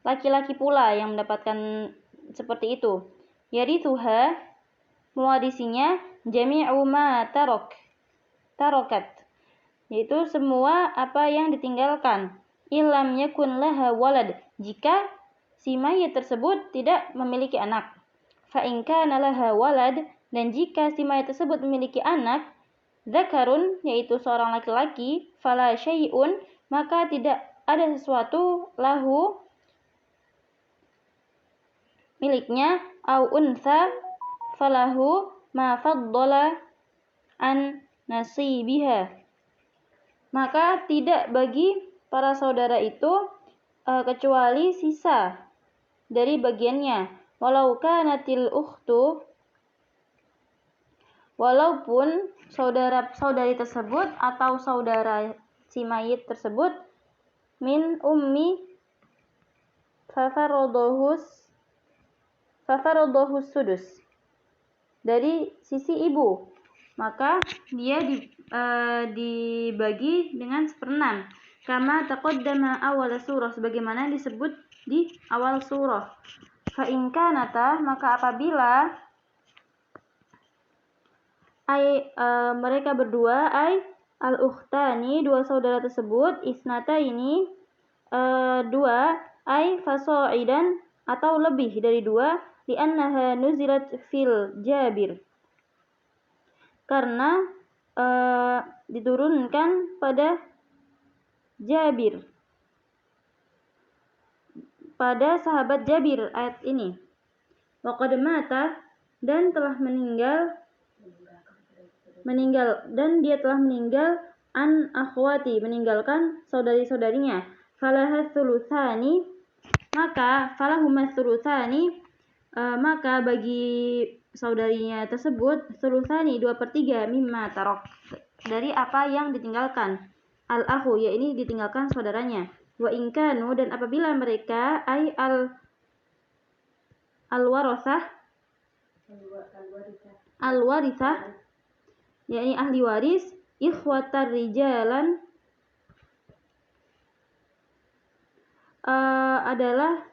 laki-laki pula yang mendapatkan seperti itu, yarithuha, mewarisinya, jami'u ma tarokat, yaitu semua apa yang ditinggalkan, ilam yakun laha walad, jika si mayit tersebut tidak memiliki anak, fa in kana laha walad, dan jika si mayit tersebut memiliki anak, dzakarun, yaitu seorang laki-laki, fala syai'un, maka tidak ada sesuatu, lahu, miliknya, au untha, falahu ma faddala an nasibiha, maka tidak bagi para saudara itu kecuali sisa dari bagiannya, walau kanatil ukhtu, walaupun saudari tersebut atau saudara si mayit tersebut, min ummi fafarodohus sudus, dari sisi ibu, maka dia dibagi dengan 1/6, kama taqaddama awal surah, sebagaimana disebut di awal surah. Fa in kanata, maka apabila mereka berdua al-ukhtani, dua saudara tersebut, isnata ini dua, faso'idan, atau lebih dari dua, li'annaha nuzilat fil Jabir, karena diturunkan pada Jabir, pada sahabat Jabir ayat ini. Wa qad mata, dan telah meninggal dan dia telah meninggal an akhwati, meninggalkan saudari-saudarinya. Falahas thulutsani, maka falahumas thulutsani, maka bagi saudarinya tersebut thulutsani 2/3 mimma tarok, dari apa yang ditinggalkan. Al-akhu, yakni ditinggalkan saudaranya. Wa in kanu, dan apabila mereka al-warithah, yakni ahli waris, ikhwatar rijalan, adalah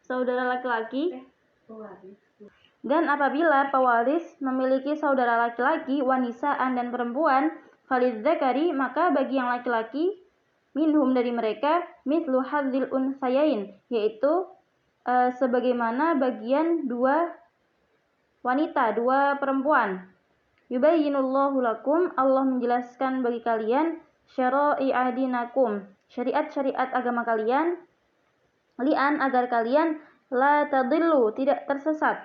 saudara laki-laki, dan apabila pewaris memiliki saudara laki-laki, wanisaan, dan perempuan, falidzakari, maka bagi yang laki-laki, minhum, dari mereka, mithlu hadzil unsayain, yaitu sebagaimana bagian dua wanita, dua perempuan. Yubayyinullahu lakum, Allah menjelaskan bagi kalian, syara'i'a dinakum, syariat-syariat agama kalian, li'an, agar kalian la tadillu, tidak tersesat.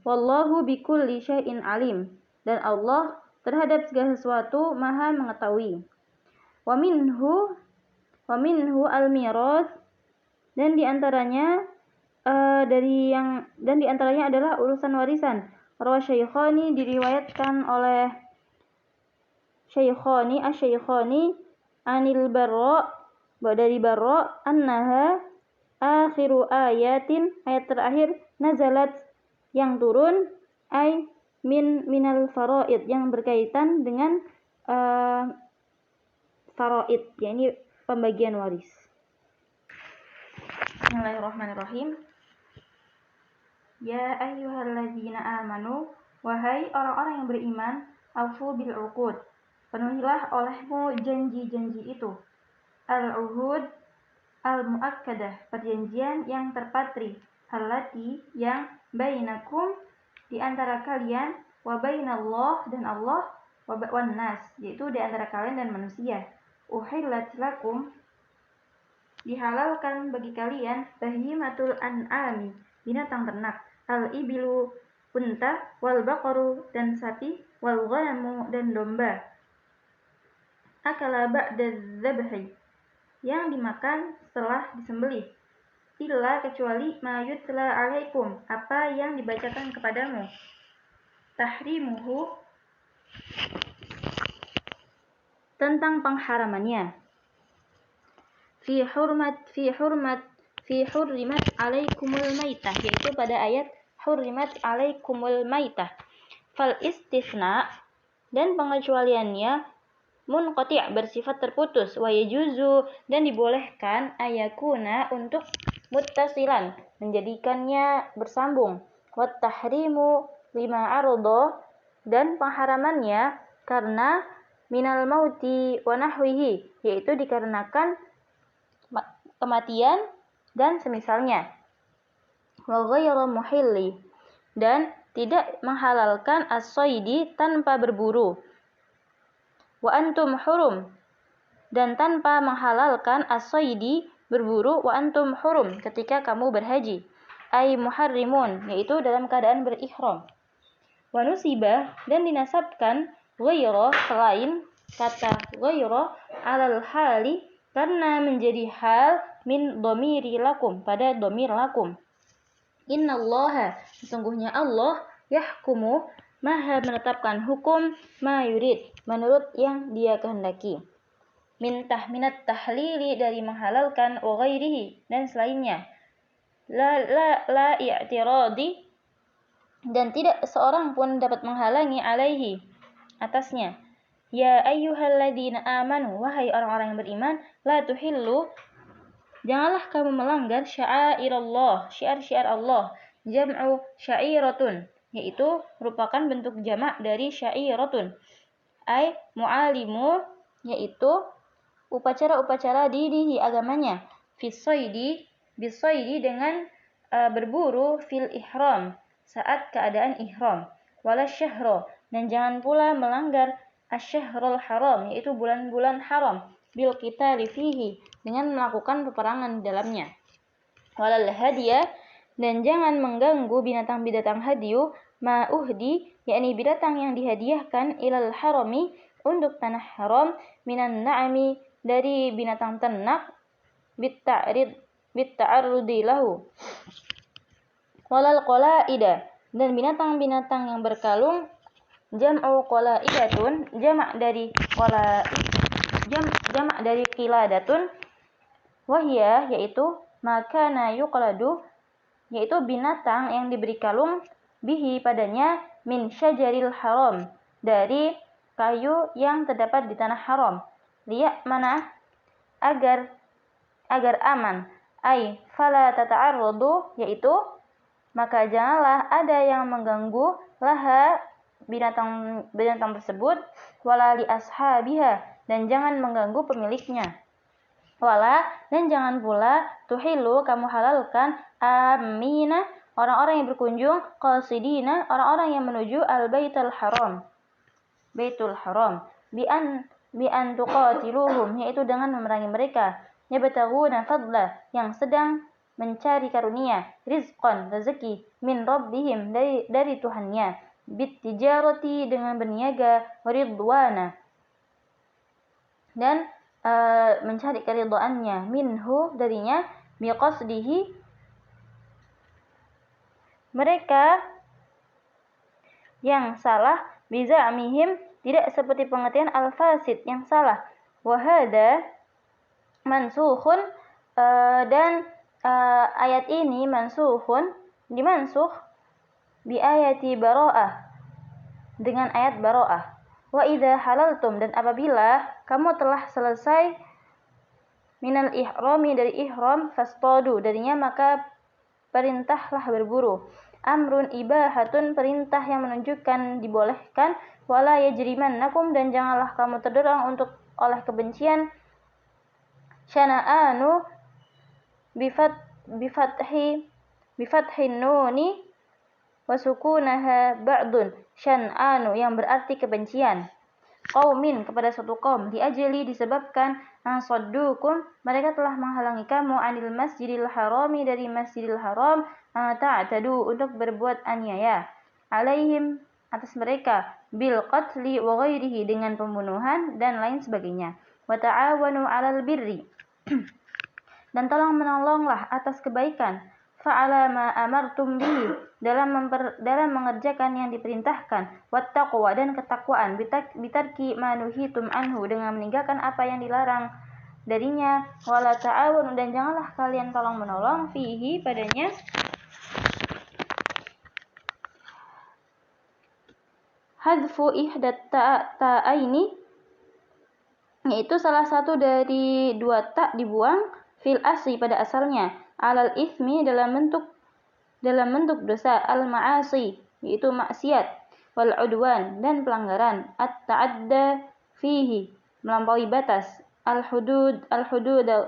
Wallahu bikulli syai'in alim, dan Allah terhadap segala sesuatu maha mengetahui. Wa minhu al-mirath, dan diantaranya adalah urusan warisan. Rawa Syaikhani, diriwayatkan oleh Syaikhani anil Barra, dari Barra, annaha akhiru ayatin, ayat terakhir, nazalat, yang turun, minal faraid, yang berkaitan dengan faraid, yakni pembagian waris. Bismillahirrahmanirrahim. Ya ayyuhalladzina amanu, wahai orang-orang yang beriman, aufu bil uqud, penuhilah olehmu janji-janji itu. Al-uhud al-muakkadah, perjanjian yang terpatri, allati, yang bainakum, di antara kalian, wa bainallah, dan Allah, wan nas, yaitu di antara kalian dan manusia. Uhillat lakum, dihalalkan bagi kalian, bahimatul an'ami, binatang ternak, al-ibilu, unta, wal baqaru, dan sapi, wal ghanamu, dan domba, akala ba'da dzabhi, yang dimakan setelah disembelih, illa, kecuali ma yutla alaikum, apa yang dibacakan kepadamu, tahrimuhu, tentang pengharamannya, fi hurrimat alaikumul maitah, yaitu pada ayat hurrimat alaikumul maitah. Fal istitsna, dan pengecualiannya, munqati', bersifat terputus, wa yajuzu, dan dibolehkan, ayakuna, untuk muttasilan, menjadikannya bersambung, wat tahrimu lima ardo, dan pengharamannya karena minal mauti wa nahwihi, yaitu dikarenakan kematian dan semisalnya. Wa ghayra muhilli, dan tidak menghalalkan as-saidi, tanpa berburu. Wa antum hurum, dan tanpa menghalalkan as-saidi, berburu, wa antum hurum, ketika kamu berhaji, ay muharrimun, yaitu dalam keadaan berihram. Wa nusibah, dan dinasabkan, ghayra, selain kata ghayra, alal hali, karena menjadi hal, min dhamiri lakum, pada dhamir lakum. Innallaha, sesungguhnya Allah, yahkumu, maha menetapkan hukum, ma yurid, menurut yang dia kehendaki. Minat tahlili, dari menghalalkan, wa ghairihi, dan selainnya. La i'tiradi, dan tidak seorang pun dapat menghalangi, alaihi, atasnya. Ya ayyuhalladzina amanu, wahai orang-orang yang beriman, la tuhillu, janganlah kamu melanggar sya'airallah, syiar-syiar Allah. Jam'u sya'iratun, yaitu merupakan bentuk jamak dari sya'iratun. Ai mu'alimu, yaitu upacara-upacara dinihi agamanya. Fisoidi, bisoidi dengan berburu, fil ihram, saat keadaan ihram. Wala syahro, dan jangan pula melanggar asyahrul haram, yaitu bulan-bulan haram, bil qitali fihi, dengan melakukan peperangan di dalamnya. Walal hadiya, dan jangan mengganggu binatang-binatang hadiyu, ma'uhdi, yakni binatang yang dihadiahkan, ilal harami, untuk tanah haram, minan na'ami, dari binatang ternak, bitta'arrudi lahu. Walal qalaida, dan binatang-binatang yang berkalung, jam'u qalaidatun, jamak dari qiladatun, wahia, yaitu makana yuqladu, yaitu binatang yang diberi kalung, bihi, padanya, min syajaril haram, dari kayu yang terdapat di tanah haram. Liyak mana, agar aman. Ai fala tata'arradu, yaitu maka janganlah ada yang mengganggu laha, binatang tersebut, wala li ashabiha, dan jangan mengganggu pemiliknya. Wala, dan jangan pula tuhilu, kamu halalkan, amina, orang-orang yang berkunjung, qasidina, orang-orang yang menuju al-baitul haram, baitul haram, bi an tuqatiluhum, yaitu dengan memerangi mereka, yabtaghuna fadla, yang sedang mencari karunia, rizqan, rezeki, min rabbihim, dari Tuhannya, bittijarati, dengan berniaga, ridwana, dan mencari keridhaannya, minhu, darinya, biqasdihi, mereka yang salah, biza'mihim, tidak seperti pengertian al-fasid, yang salah. Wahada mansukhun, dan ayat ini mansukhun, dimansuh, bi ayati bara'ah, dengan ayat bara'ah. Wa idza halaltum, dan apabila kamu telah selesai, minal ihrami, dari ihram, fastadu, darinya maka perintahlah berburu. Amrun ibahatun, perintah yang menunjukkan dibolehkan. Wala yajrimannakum, dan janganlah kamu terdorong untuk oleh kebencian, syana'anu, bifathin nuni wa sukunaha ba'dun, syan'anu, yang berarti kebencian, qaumin, kepada suatu kaum, diajli, disebabkan, ansaddukum, mereka telah menghalangi kamu, anil masjidil harami, dari masjidil haram, ta'tadu, untuk berbuat aniaya, alaihim, atas mereka, bil qatli wa ghairihi, dengan pembunuhan dan lain sebagainya. Wa ta'awanu 'alal birri, dan tolong menolonglah atas kebaikan, fa'ala ma amartum bihi, dalam mengerjakan yang diperintahkan, wattaqwa, dan ketakwaan, bitarki ma nuhitum anhu, dengan meninggalkan apa yang dilarang darinya, wala ta'awanu, dan janganlah kalian tolong menolong, fihi, padanya, hadfu ihdat ta'aini, yaitu salah satu dari dua ta dibuang, fil asli, pada asalnya, alal ismi, dalam bentuk dosa, al ma'asi, yaitu maksiat, wal udwan, dan pelanggaran, at-ta'adda fihi, melampaui batas, al-hudud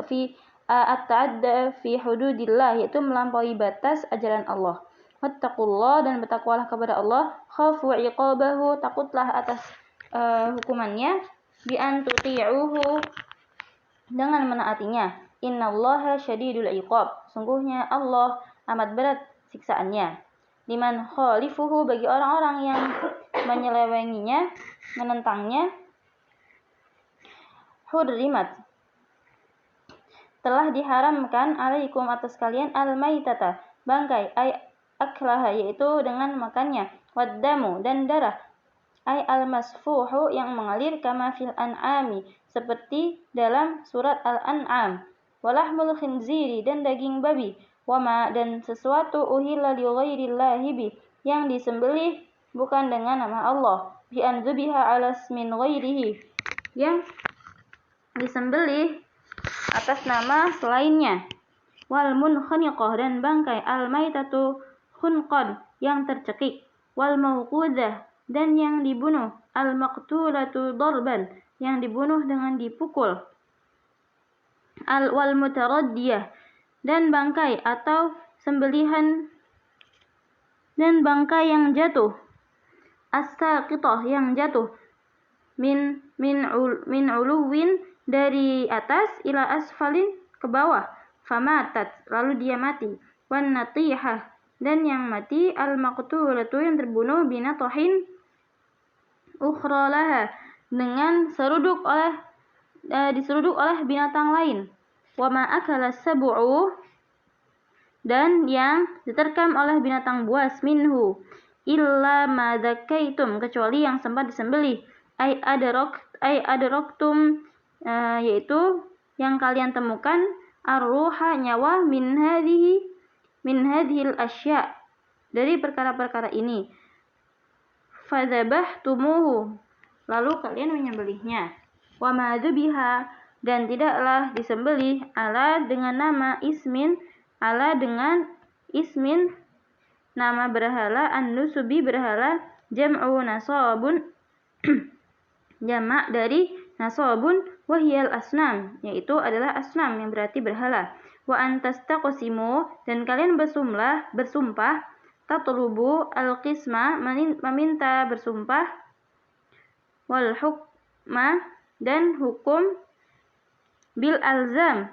fi at-ta'adda fi hududillah, yaitu melampaui batas ajaran Allah. Wattaqullah, dan bertakwalah kepada Allah, khafu iqabahu, takutlah atas hukumannya, bi an tuti'uhu, dengan menaatinya. Innallaha syadidul iqab, sungguhnya Allah amat berat siksaannya. Liman khalifuhu, bagi orang-orang yang menyelewenginya, menentangnya. Hurrimat, telah diharamkan, alaikum, atas kalian, al-maitata, bangkai, ay aklaha, yaitu dengan makannya, waddamu, dan darah, ay al-masfuhu, yang mengalir, kama fil an'ami, seperti dalam surat Al-An'am, walahmul khinziri, dan daging babi, wama, dan sesuatu, uhilla li ghairillahi bi, yang disembelih bukan dengan nama Allah, bi an dzubiha ala ismin ghairihi, yang disembelih atas nama selainnya. Wal munkhaniqah, dan bangkai. Al maitatu khunqan, yang tercekik. Wal mauqudah, dan yang dibunuh. Al maqtulatu darban, yang dibunuh dengan dipukul. Wal mutaraddiyah, dan bangkai atau sembelihan, dan bangkai yang jatuh. As-saqitah, yang jatuh. Min uluwin, dari atas, ila asfalin, ke bawah. Famatat, lalu dia mati. Wan natihah, dan yang mati. Al maqtulatu, yang terbunuh. Binatohin ukhra laha, dengan diseruduk oleh binatang lain. Wa ma akala sab'u, dan yang diterkam oleh binatang buas. Minhu illa ma dzakaitum, kecuali yang sempat disembelih. Ai adraktum, yaitu yang kalian temukan. Ar-ruha, nyawa. Min hadhil asya, dari perkara-perkara ini. Fadzabahtumuhu, lalu kalian menyembelihnya. Wa ma dzubiha, dan tidaklah disembelih. Ala, dengan nama. Dengan ismin, nama berhala. An-nusubi, berhala. Jam'u nasabun, jamak dari nasabun. Wahyal asnam, yaitu adalah asnam, yang berarti berhala. Wa antastaqsimu, dan kalian bersumpah. Tatlubu al-qisma, meminta bersumpah. Wal hukma, dan hukum. Bil azlam,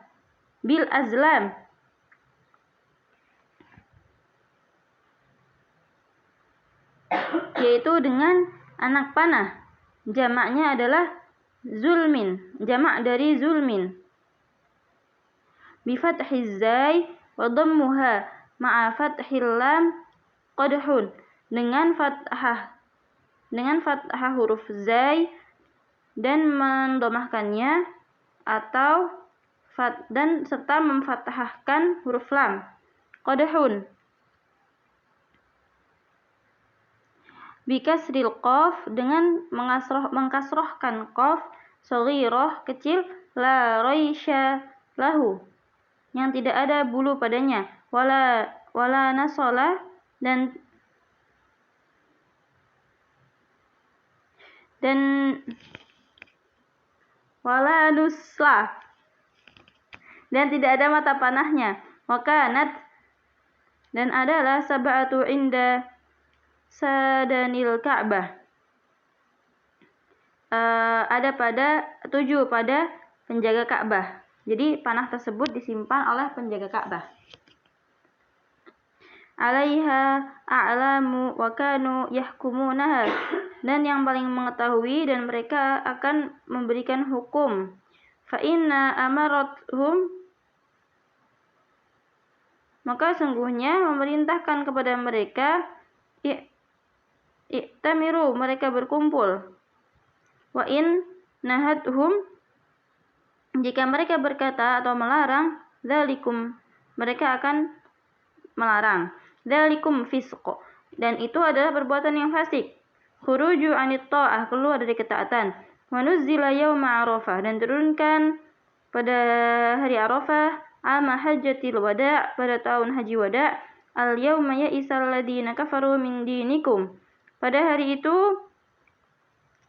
yaitu dengan anak panah. Jamaknya adalah zulmin, jamak dari zulmin. Bi fathiz zai wa dhammuha ma'a fathil lam qadhun, dengan fathah huruf zai dan mendomahkannya, atau dan serta memfathahkan huruf lam. Qadhun. Bi kasril qaf, dengan mengkasrohkan qaf. Shaghirah, kecil. La raisya lahu, yang tidak ada bulu padanya. Wala nasala, dan wala nusla, dan tidak ada mata panahnya. Wa kanat, dan adalah. Sab'atu inda sadanil Ka'bah, ada pada 7 pada penjaga Ka'bah. Jadi panah tersebut disimpan oleh penjaga Ka'bah. Alaiha a'lamu wa kanu yahkumunaha, dan yang paling mengetahui dan mereka akan memberikan hukum. Fa inna amarathum, maka sungguhnya memerintahkan kepada mereka. I'tamiru, mereka berkumpul. Wa in nahadhum, jika mereka berkata atau melarang. Dzalikum, mereka akan melarang. Dzalikum fisq, dan itu adalah perbuatan yang fasik. Khuruju anit ta'ah, keluar dari ketaatan. Wa nuzzila yauma Arafah, dan turunkan pada hari Arafah. Ama hajjatil wada', pada tahun haji wada'. Al yauma ya'isal ladina kafaru min dinikum, pada hari itu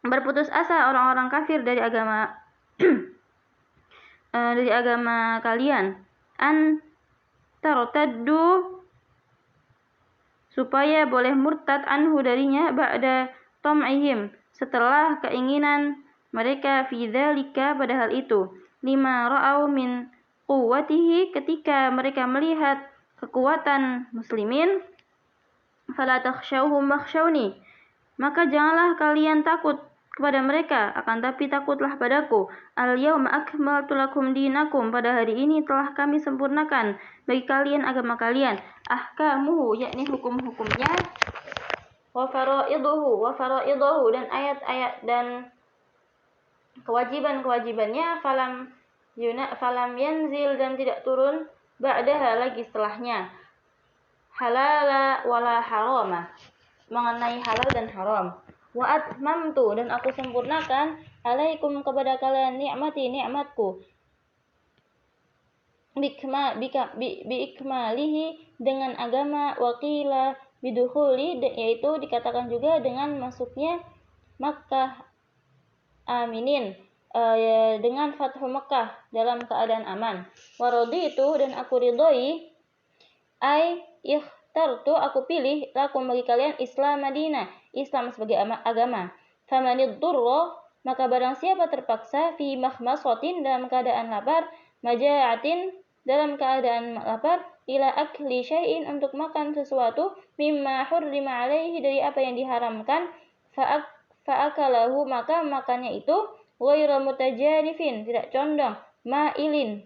berputus asa orang-orang kafir dari agama kalian. An tartaddu, supaya boleh murtad. Anhu, darinya. Ba'da tam'ihim, setelah keinginan mereka. Fi dzalika, pada hal itu. Lima ra'au min quwwatihi, ketika mereka melihat kekuatan muslimin. Fala takhshawhum wakhshawni, maka janganlah kalian takut kepada mereka, akan tapi takutlah padaku. Al yauma akmaltu lakum dinakum, pada hari ini telah kami sempurnakan bagi kalian agama kalian. Ahkamuhu, yakni hukum-hukumnya. Wa faraiduhu, dan ayat-ayat dan kewajiban-kewajibannya. Falam yanzil, dan tidak turun. Ba'daha, lagi setelahnya. Halala wala harama, mengenai halal dan haram. Wa atmamtu, dan aku sempurnakan alaikum kepada kalian nikmati, nikmatku, biikmalihi dengan agama, wakila bidukhuli, yaitu dikatakan juga dengan masuknya Makkah aminin, dengan Fathu Makkah dalam keadaan aman. Warodi itu, dan aku ridhoi, ai ikhtartu, aku pilih, lakum bagi kalian Islam Madinah, Islam sebagai agama. Famanidurra, maka barang siapa terpaksa, fi makhmasatin, dalam keadaan lapar, maja'atin, dalam keadaan lapar, ila akli syai'in, untuk makan sesuatu, mimma hurrima alaihi, dari apa yang diharamkan, fa'akalahu, maka makannya itu, ghairu mutajarifin, tidak condong, ma'ilun,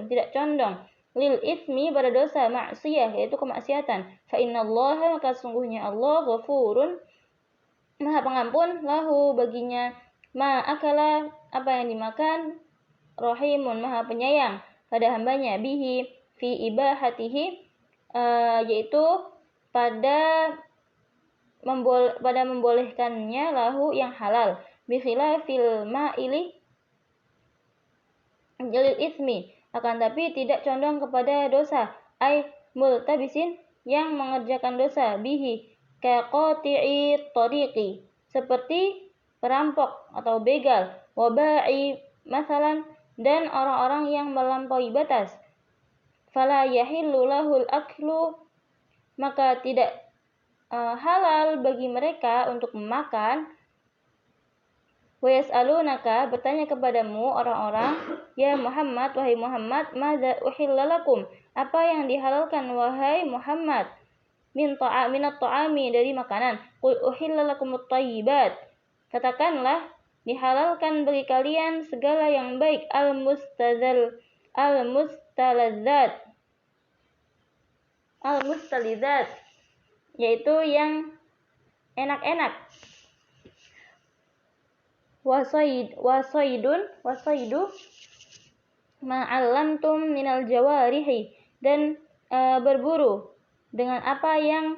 tidak condong, lil ismi, pada dosa, maksiyah, yaitu kemaksiatan. Fa innallaha, maka sungguhnya Allah, ghafurun, maha pengampun, lahu, baginya, ma'akala, apa yang dimakan, rahimun, maha penyayang pada hambanya, bihi, fi ibahatihi, yaitu pada membolehkannya, lahu, yang halal, bikhilafil ma'ili jalil ismi, akan tapi tidak condong kepada dosa, ai multabisin, yang mengerjakan dosa, bihi, kaqati'i tariqi, seperti perampok atau begal, wabai masalan, dan orang-orang yang melampaui batas. Fala yahillu lahul aklu, maka tidak halal bagi mereka untuk memakan. Wa yas'alunaka, bertanya kepadamu orang-orang, ya Muhammad, wahai Muhammad, madza uhilla lakum, apa yang dihalalkan wahai Muhammad, minat ta'ami, dari makanan. Qul uhilla lakumut thayyibat, katakanlah, dihalalkan bagi kalian segala yang baik, al-mustalizat, yaitu yang enak-enak. Wasaidu ma'allamtum minal jawarihi, dan berburu dengan apa yang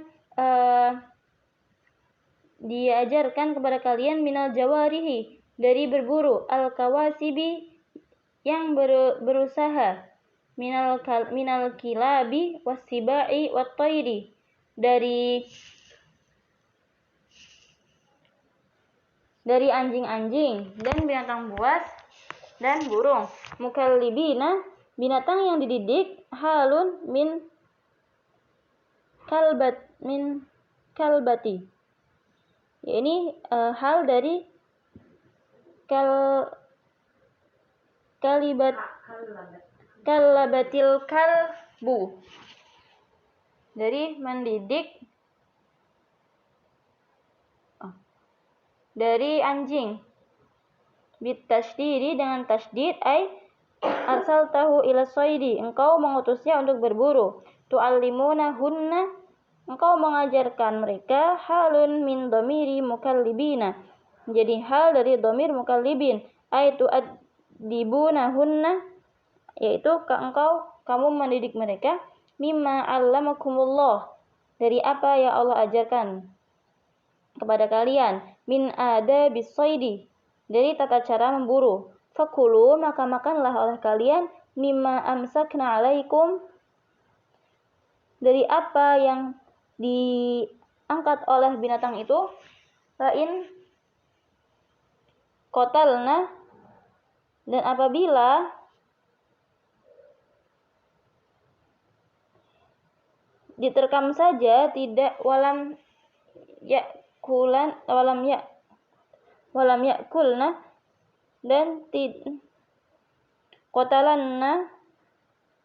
diajarkan kepada kalian, minal jawarihi, dari berburu, al-kawasibi, yang berusaha, minal kilabi wasibai wattairi, dari anjing-anjing dan binatang buas dan burung. Mukallibina, binatang yang dididik, halun min kalbati, ya, ini hal dari kalabatil kalbu, dari mendidik dari anjing. Bitasydidi, dengan tasydid, ai arsaltahu ila soidi, engkau mengutusnya untuk berburu. Tu'allimunahunna, engkau mengajarkan mereka, halun min dhamiri mukallibina, jadi hal dari dhamir mukallibin, ai tu'addibunahunna, yaitu kamu mendidik mereka, mimma 'allamakumullah, dari apa yang Allah ajarkan kepada kalian, min adabis soidi, dari tata cara memburu. Fakulu, maka makanlah oleh kalian, mimma amsakna alaikum, dari apa yang diangkat oleh binatang itu, lain qatalna, dan apabila diterkam saja, tidak, walam yakulna, dan qatalanna,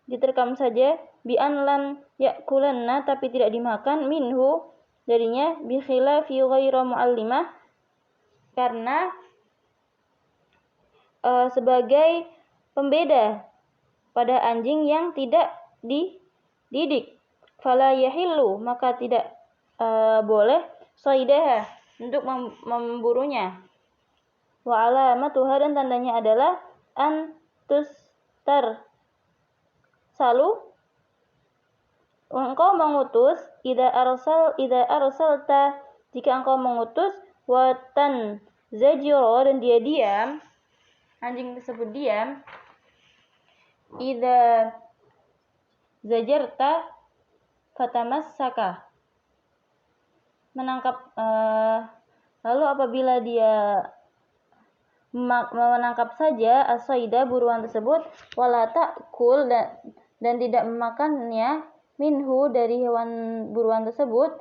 diterkam saja, bi'an lam yakulanna, tapi tidak dimakan, minhu, darinya, bi khilafi ghairu mu'allimah, karena sebagai pembeda pada anjing yang tidak dididik. Fala yahillu, maka tidak boleh, soidaha, untuk memburunya. Wa alamatuha, dan tandanya adalah an tustar salu, engkau mengutus, idza arsalta, jika engkau mengutus, Watan zajiro, dan dia diam, anjing tersebut diam. Idza zajarta fatamassaka, menangkap, lalu apabila dia menangkap saja as-saida, buruan tersebut, wala ta'kul, dan tidak memakannya, minhu, dari hewan buruan tersebut,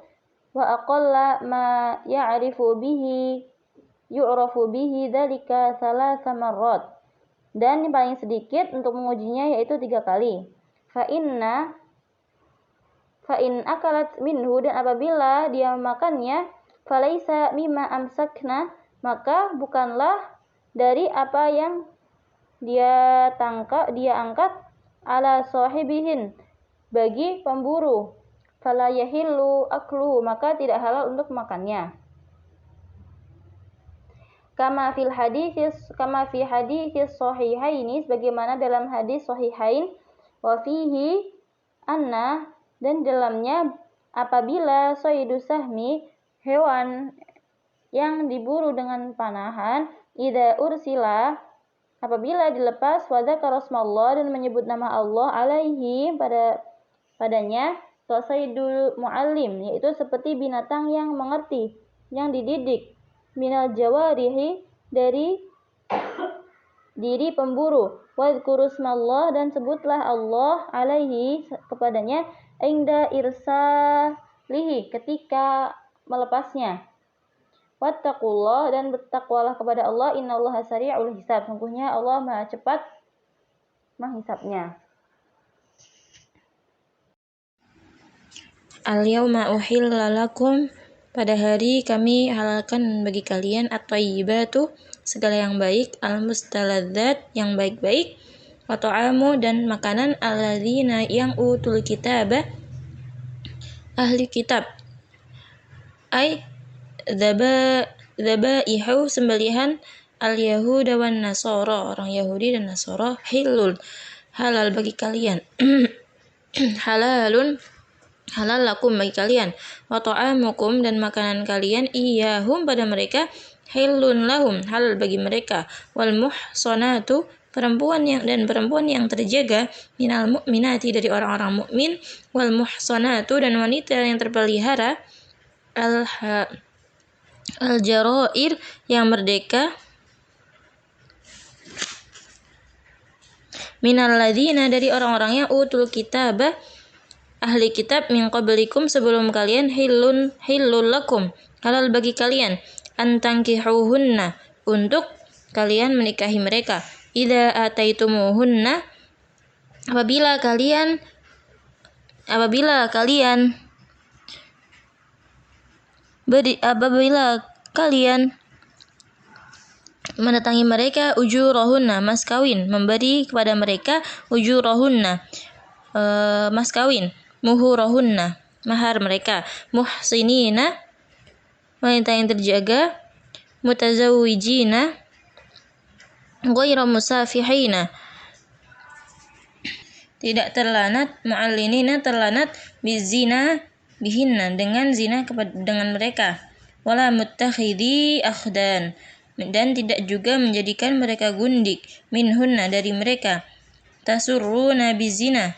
wa aqalla ma ya'rifu bihi yu'rafu bihi dzalika thalatha marrat, dan yang paling sedikit untuk mengujinya yaitu 3 kali. Fa in akalat minhu, dan apabila dia memakannya, falaisa mimma amsakna, maka bukanlah dari apa yang dia angkat, ala sahibihin, bagi pemburu, fala yahillu akluhu, maka tidak halal untuk makannya. Kama fi hadis sahihaini, sebagaimana dalam hadis sahihain, wa fihi anna, dan dalamnya, apabila sayyidu sahmi, hewan yang diburu dengan panahan, idza ursila, apabila dilepas, wa dzakara rasmallah, dan menyebut nama Allah, alaihi, padanya, sayyidul muallim, yaitu seperti binatang yang mengerti, yang dididik, minal jawarihi, dari diri pemburu, wa dzkurusmallah, dan sebutlah Allah, alaihi, kepadanya, inda irsalihi, ketika melepasnya. Wattaqullah, dan bertakwalah kepada Allah, innallaha sari'ul hisab, sungguhnya Allah Maha cepat menghisabnya. Al-yawma uhilla lakum, pada hari kami halalkan bagi kalian, at-thayyibatu, segala yang baik, al-mustaladzat, yang baik-baik, wa ta'amu, dan makanan, alladzina, yang utul kitabah, ahli kitab, ay dzabaihu, sembelihan, al-yahuda wan nasara, orang Yahudi dan Nasara, hilul, halal bagi kalian, halalun, halal lakum, bagi kalian, wa ta'amukum, dan makanan kalian, iyahum, pada mereka, hilun lahum, halal bagi mereka, wal muhsanatu, perempuan yang terjaga, minal mu'minati, dari orang-orang mukmin, wal muhsanatu, dan wanita yang terpelihara, al-jarair, yang merdeka, minal ladzina, dari orang-orang yang utul kitabah, ahli kitab, min qablikum, sebelum kalian, hilul lakum, halal bagi kalian, antangkihuhunna, untuk kalian menikahi mereka, idza ataitumuhunna, apabila kalian mendatangi mereka, ujurahunna, mas kawin, memberi kepada mereka, ujurahunna, mas kawin, muhurahunna, mahar mereka, muhsinina, wanita yang terjaga, mutazawwijina, ghairu musafihina, tidak terlanat, mu'allinina, terlanat, bizina bihinna, dengan zina dengan mereka, wala muttakhidhi akhdan, dan tidak juga menjadikan mereka gundik, minhunna, dari mereka, tasurruna bizina,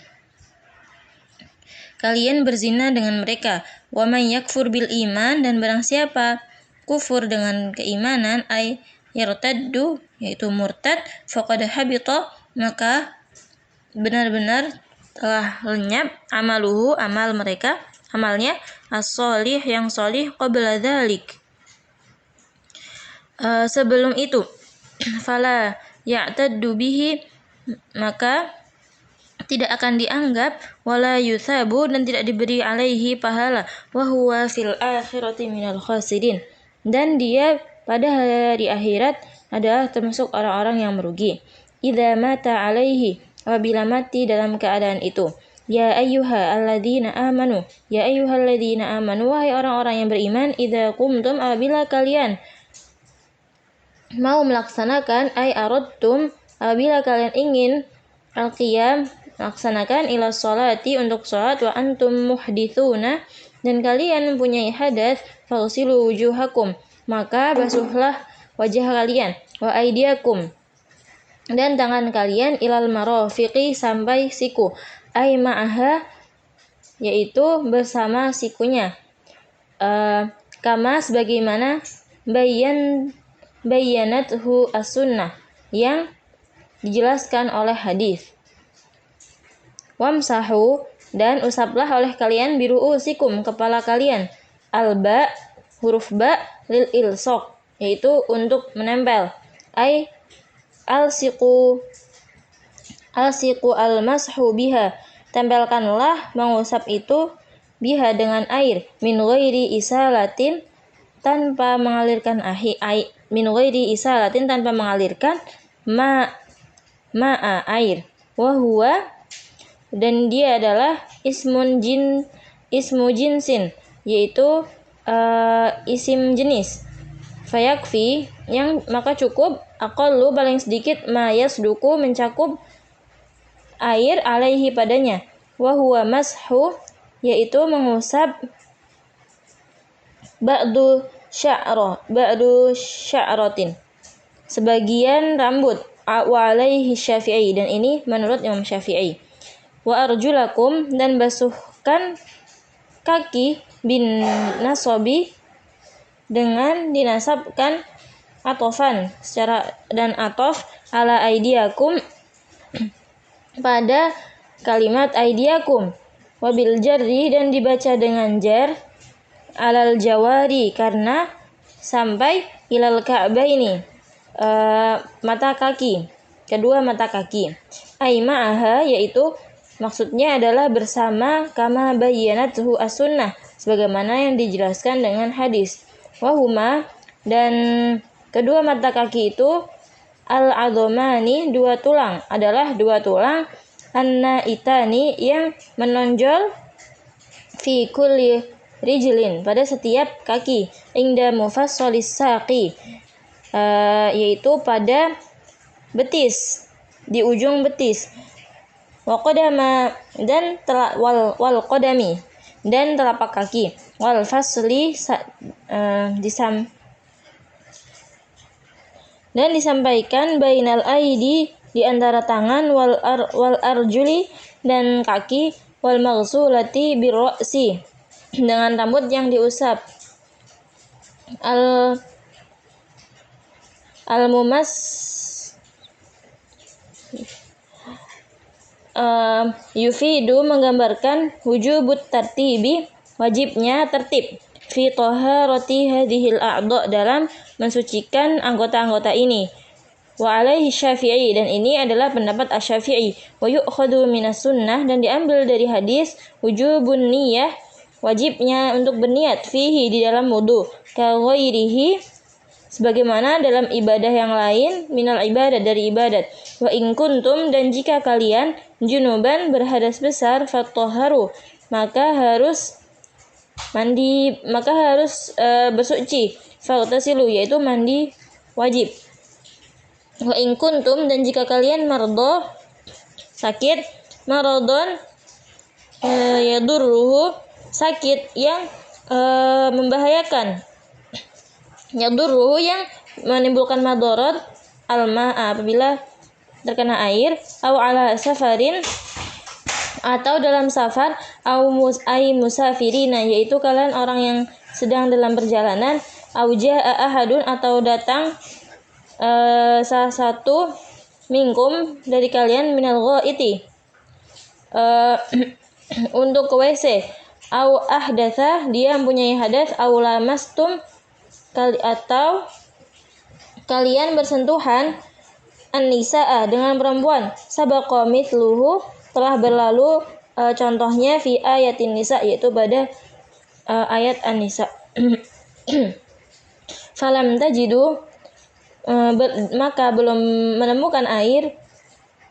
kalian berzina dengan mereka, wa man yakfur bil iman, dan barang siapa kufur dengan keimanan, ay yartaddu, yaitu murtad, faqad habita, maka benar-benar telah lenyap, amaluhu, amalnya, as-shalih, yang shalih, qabla dzalik, sebelum itu, fala ya'taddu bihi, maka tidak akan dianggap, wala yuthabu, dan tidak diberi alaihi pahala, wa huwa fil akhirati minal khasirin, dan dia pada hari akhirat adalah termasuk orang-orang yang merugi. Idza mata alaihi, apabila mati dalam keadaan itu, ya ayyuhalladzina amanu, wahai orang-orang yang beriman, idza qumtum, apabila kalian mau melaksanakan, ay aradtum, apabila kalian ingin, al-qiyam, melaksanakan, ila sholati, untuk sholat, wa antum muhdithuna, dan kalian mempunyai hadas, faghsilu wujuhakum, maka basuhlah wajah kalian, wa aydiyakum, dan tangan kalian, ilal marafiqi, sampai siku, ay ma'aha, yaitu bersama sikunya, kama sebagaimana bayyanathu as-sunnah, yang dijelaskan oleh hadis. Wamsahu, dan usaplah oleh kalian, biru'usikum, kepala kalian, alba, huruf ba, lil ilsaq, yaitu untuk menempel, ay alsiqu almashu biha, tempelkanlah, mengusap itu, biha, dengan air, min ghairi isalatin, tanpa mengalirkan min ghairi isalatin, tanpa mengalirkan ma'a, air, wa huwa, dan dia adalah ismu jinsin, yaitu isim jenis, fayakfi, yang maka cukup, aqallu, paling sedikit, ma yasduku, mencakup air, alaihi, padanya, wa huwa mashu, yaitu mengusap ba'du sya'ratin, sebagian rambut, wa alaihi Syafi'i, dan ini menurut Imam Syafi'i. Wa arjulakum, dan basuhkan kaki, bin nasobi, dengan dinasabkan, atofan, secara, dan atof, ala aidiakum, pada kalimat aidiakum, wabil jarri, dan dibaca dengan jar, alal jawari, karena sampai, ilal ka'baini, mata kaki, kedua mata kaki, ay ma'aha, yaitu maksudnya adalah bersama, kama bayyanathu as-sunnah, sebagaimana yang dijelaskan dengan hadis. Wahuma, dan kedua mata kaki itu, al-adhamani, dua tulang, adalah dua tulang, an-naitani, yang menonjol, fi kulli rijlin, pada setiap kaki, inda mufassalis saqi, yaitu pada betis, di ujung betis, wa qadama, dan wal qadami, dan telapak kaki, wal fasli, dan disampaikan, bainal aidi, di antara tangan, wal arjuli, dan kaki, wal maghsulati birra'si, dengan rambut yang diusap, al-mumas yufidu, menggambarkan, wujubut tartibi, wajibnya tertib, fi taharati hadhil a'dha, dalam mensucikan anggota-anggota ini, wa alaihi Syafi'i, dan ini adalah pendapat Asy-Syafi'i, wa yu'khadhu minas sunnah, dan diambil dari hadis, wujubun niyah, wajibnya untuk berniat, fihi, di dalam wudu, ka ghairihi, sebagaimana dalam ibadah yang lain, minal ibadat, dari ibadat, wa in kuntum, dan jika kalian junuban, berhadas besar, fattoharu, maka harus bersuci, faghtasilu, yaitu mandi wajib, wa in kuntum, dan jika kalian mardo, sakit, maradon, yadurruhu, sakit yang membahayakan, yadurruhu, yang menimbulkan madarat, alma, apabila terkena air, au ala safarin, atau dalam safar, au musafirina, yaitu kalian orang yang sedang dalam perjalanan, au jaa ahadun, atau datang salah satu, minkum, dari kalian, minal ghaiti, untuk ke WC, au ahdatha, dia mempunyai hadas, au lamastum, atau kalian bersentuhan, an-nisaa, dengan perempuan, sabaqa mithluhu, telah berlalu contohnya, fi ayatin nisa, yaitu pada ayat an-nisa. Falam tajidu, maka belum menemukan air,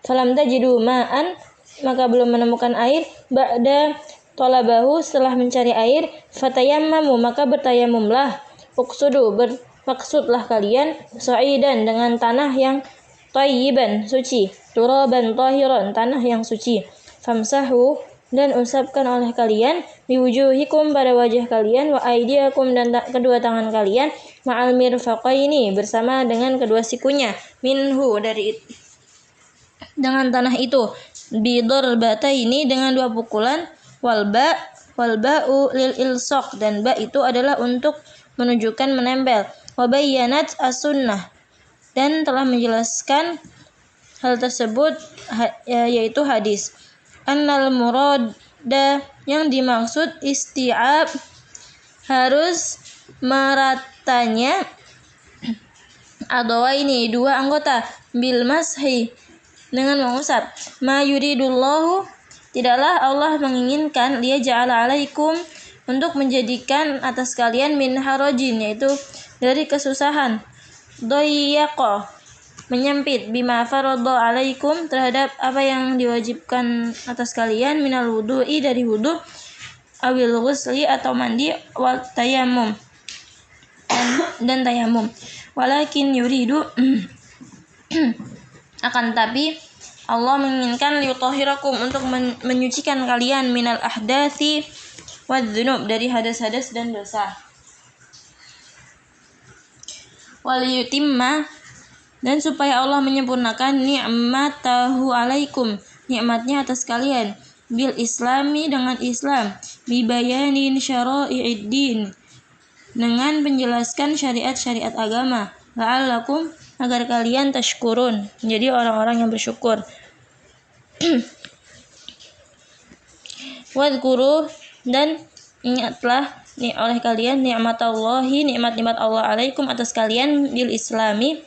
falam tajidu ma'an, maka belum menemukan air, ba'da talabahu, setelah mencari air, fatayammamu, maka bertayamumlah, uqsudu, bermaksudlah kalian, sa'idan, dengan tanah yang thayyiban, suci, turaban tahiran, tanah yang suci, famsahu, dan usapkan oleh kalian, biwujuhikum, pada wajah kalian, wa aidiakum, dan kedua tangan kalian, ma'al mirfaqaini bersama dengan kedua sikunya, minhu dengan tanah itu, bidarbataini dengan dua pukulan, wal ba'u lil ilsaq dan ba itu adalah untuk menunjukkan menempel, wa bayyanat as-sunnah dan telah menjelaskan hal tersebut yaitu hadis. Annal murada yang dimaksud isti'ab harus meratanya ini dua anggota bil mashi dengan mengusap. Ma yuridullahu tidaklah Allah menginginkan dia ja'ala alaikum untuk menjadikan atas kalian min harajin yaitu dari kesusahan, doyyaqa menyempit, bima faradha alaikum terhadap apa yang diwajibkan atas kalian, minal wudu'i dari wudu, awil ghusli atau mandi, wal tayammum dan tayamum. Walakin yuridu akan tapi Allah menginginkan liyutahhirakum untuk menyucikan kalian minal ahdathi wadzunub dari hadas-hadas dan dosa. Wal yutimma dan supaya Allah menyempurnakan ni'matahu alaikum nikmatnya atas kalian, bil islami dengan Islam, bibayanin syara'i'id-din dengan menjelaskan syariat-syariat agama, la'allakum agar kalian tashkurun menjadi orang-orang yang bersyukur. Wadhkuru dan ingatlah oleh kalian ni'matallahi nikmat-nikmat Allah alaikum atas kalian bil islami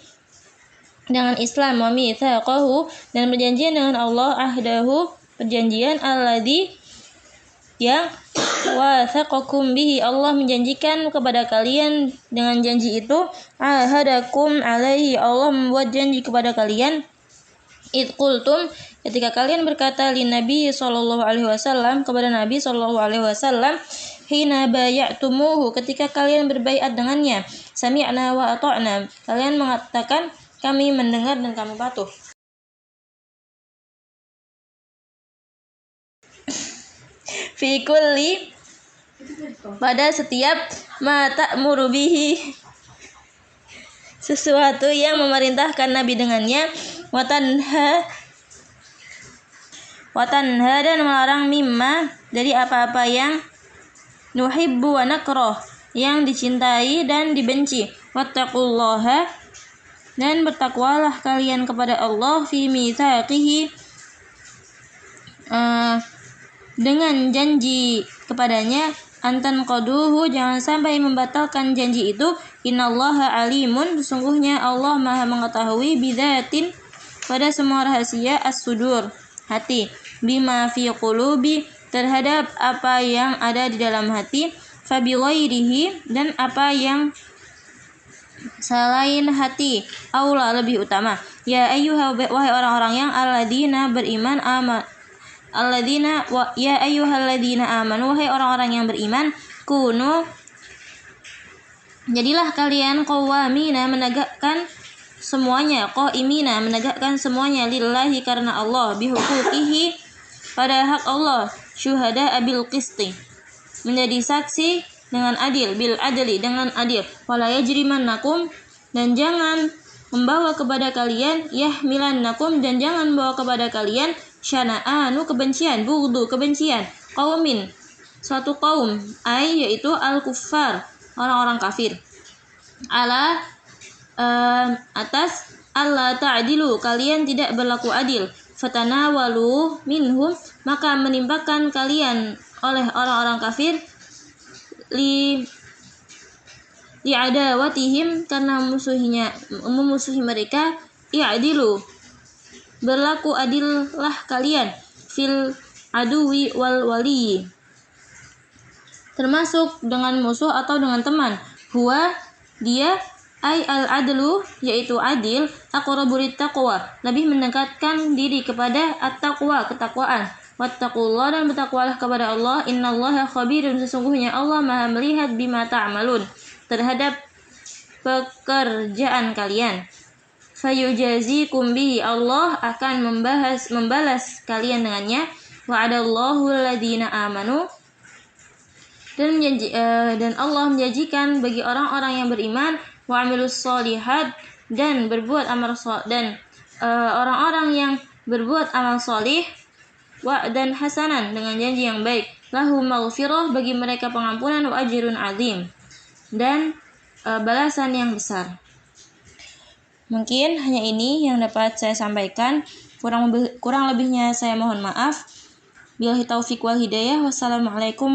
dengan Islam, wa mitsaqahu dan perjanjian dengan Allah, ahdahu perjanjian alladzi yang wathaqakum bihi Allah menjanjikan kepada kalian dengan janji itu, ahadakum alaihi Allah membuat janji kepada kalian, id qultum ketika kalian berkata li Nabi sallallahu alaihi wasallam kepada Nabi sallallahu alaihi wasallam, hina bay'tumuhu ketika kalian berbaiat dengannya, sami'na wa ata'na kalian mengatakan kami mendengar dan kami patuh. Fi kulli pada setiap ma ta'muru bihi sesuatu yang memerintahkan Nabi dengannya, watanha dan melarang mimma dari apa-apa yang nuhibbu wa nakrah yang dicintai dan dibenci, wattaqullaha dan bertakwalah kalian kepada Allah fi mitsaqihi dengan janji kepadanya, antan qaduhu jangan sampai membatalkan janji itu, innallaha alimun sesungguhnya Allah Maha mengetahui bidzatin pada semua rahasia as-sudur hati, bima fi qulubi terhadap apa yang ada di dalam hati, fabiwairihi dan apa yang selain hati, aula lebih utama. Ya wahai orang-orang yang alladzina beriman ya ayyuhalladzina amanu wahai orang-orang yang beriman, kunu jadilah kalian qawamina menegakkan semuanya, qaimina menegakkan semuanya, lillahi karena Allah, bihuquqihi pada hak Allah, syuhada abil qisti menjadi saksi dengan adil, bil adli dengan adil, wala yajrimannakum dan jangan membawa kepada kalian, yahmilannakum dan jangan membawa kepada kalian, syana'anu kebencian, bughdu kebencian, qaumin suatu kaum, yaitu al-kuffar orang-orang kafir, ala atas Allah ta'dilu kalian tidak berlaku adil, fatanawalu minhum maka menimpakan kalian oleh orang-orang kafir, li'adawatihim karena memusuhi mereka, i'adilu berlaku adillah kalian, fil aduwi wal wali termasuk dengan musuh atau dengan teman, huwa dia ay al-adlu yaitu adil, aqrabu littaqwa lebih mendekatkan diri kepada at-taqwa ketakwaan, wattaqullah dan bertakwalah kepada Allah, innallaha khabirun sesungguhnya Allah Maha melihat bima ta'malun terhadap pekerjaan kalian, fayujazikum bihi Allah akan membalas kalian dengannya, wa'adallahu alladhina amanu dan Allah menjanjikan bagi orang-orang yang beriman, wa amilus sholihat, dan berbuat amal dan orang-orang yang berbuat amal solih, dan hasanan, dengan janji yang baik, lahum maghfirah, bagi mereka pengampunan, wa ajrun azim, dan balasan yang besar. Mungkin hanya ini yang dapat saya sampaikan. Kurang lebihnya saya mohon maaf. Billahi taufiq wal hidayah. Wassalamualaikum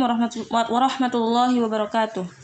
warahmatullahi wabarakatuh.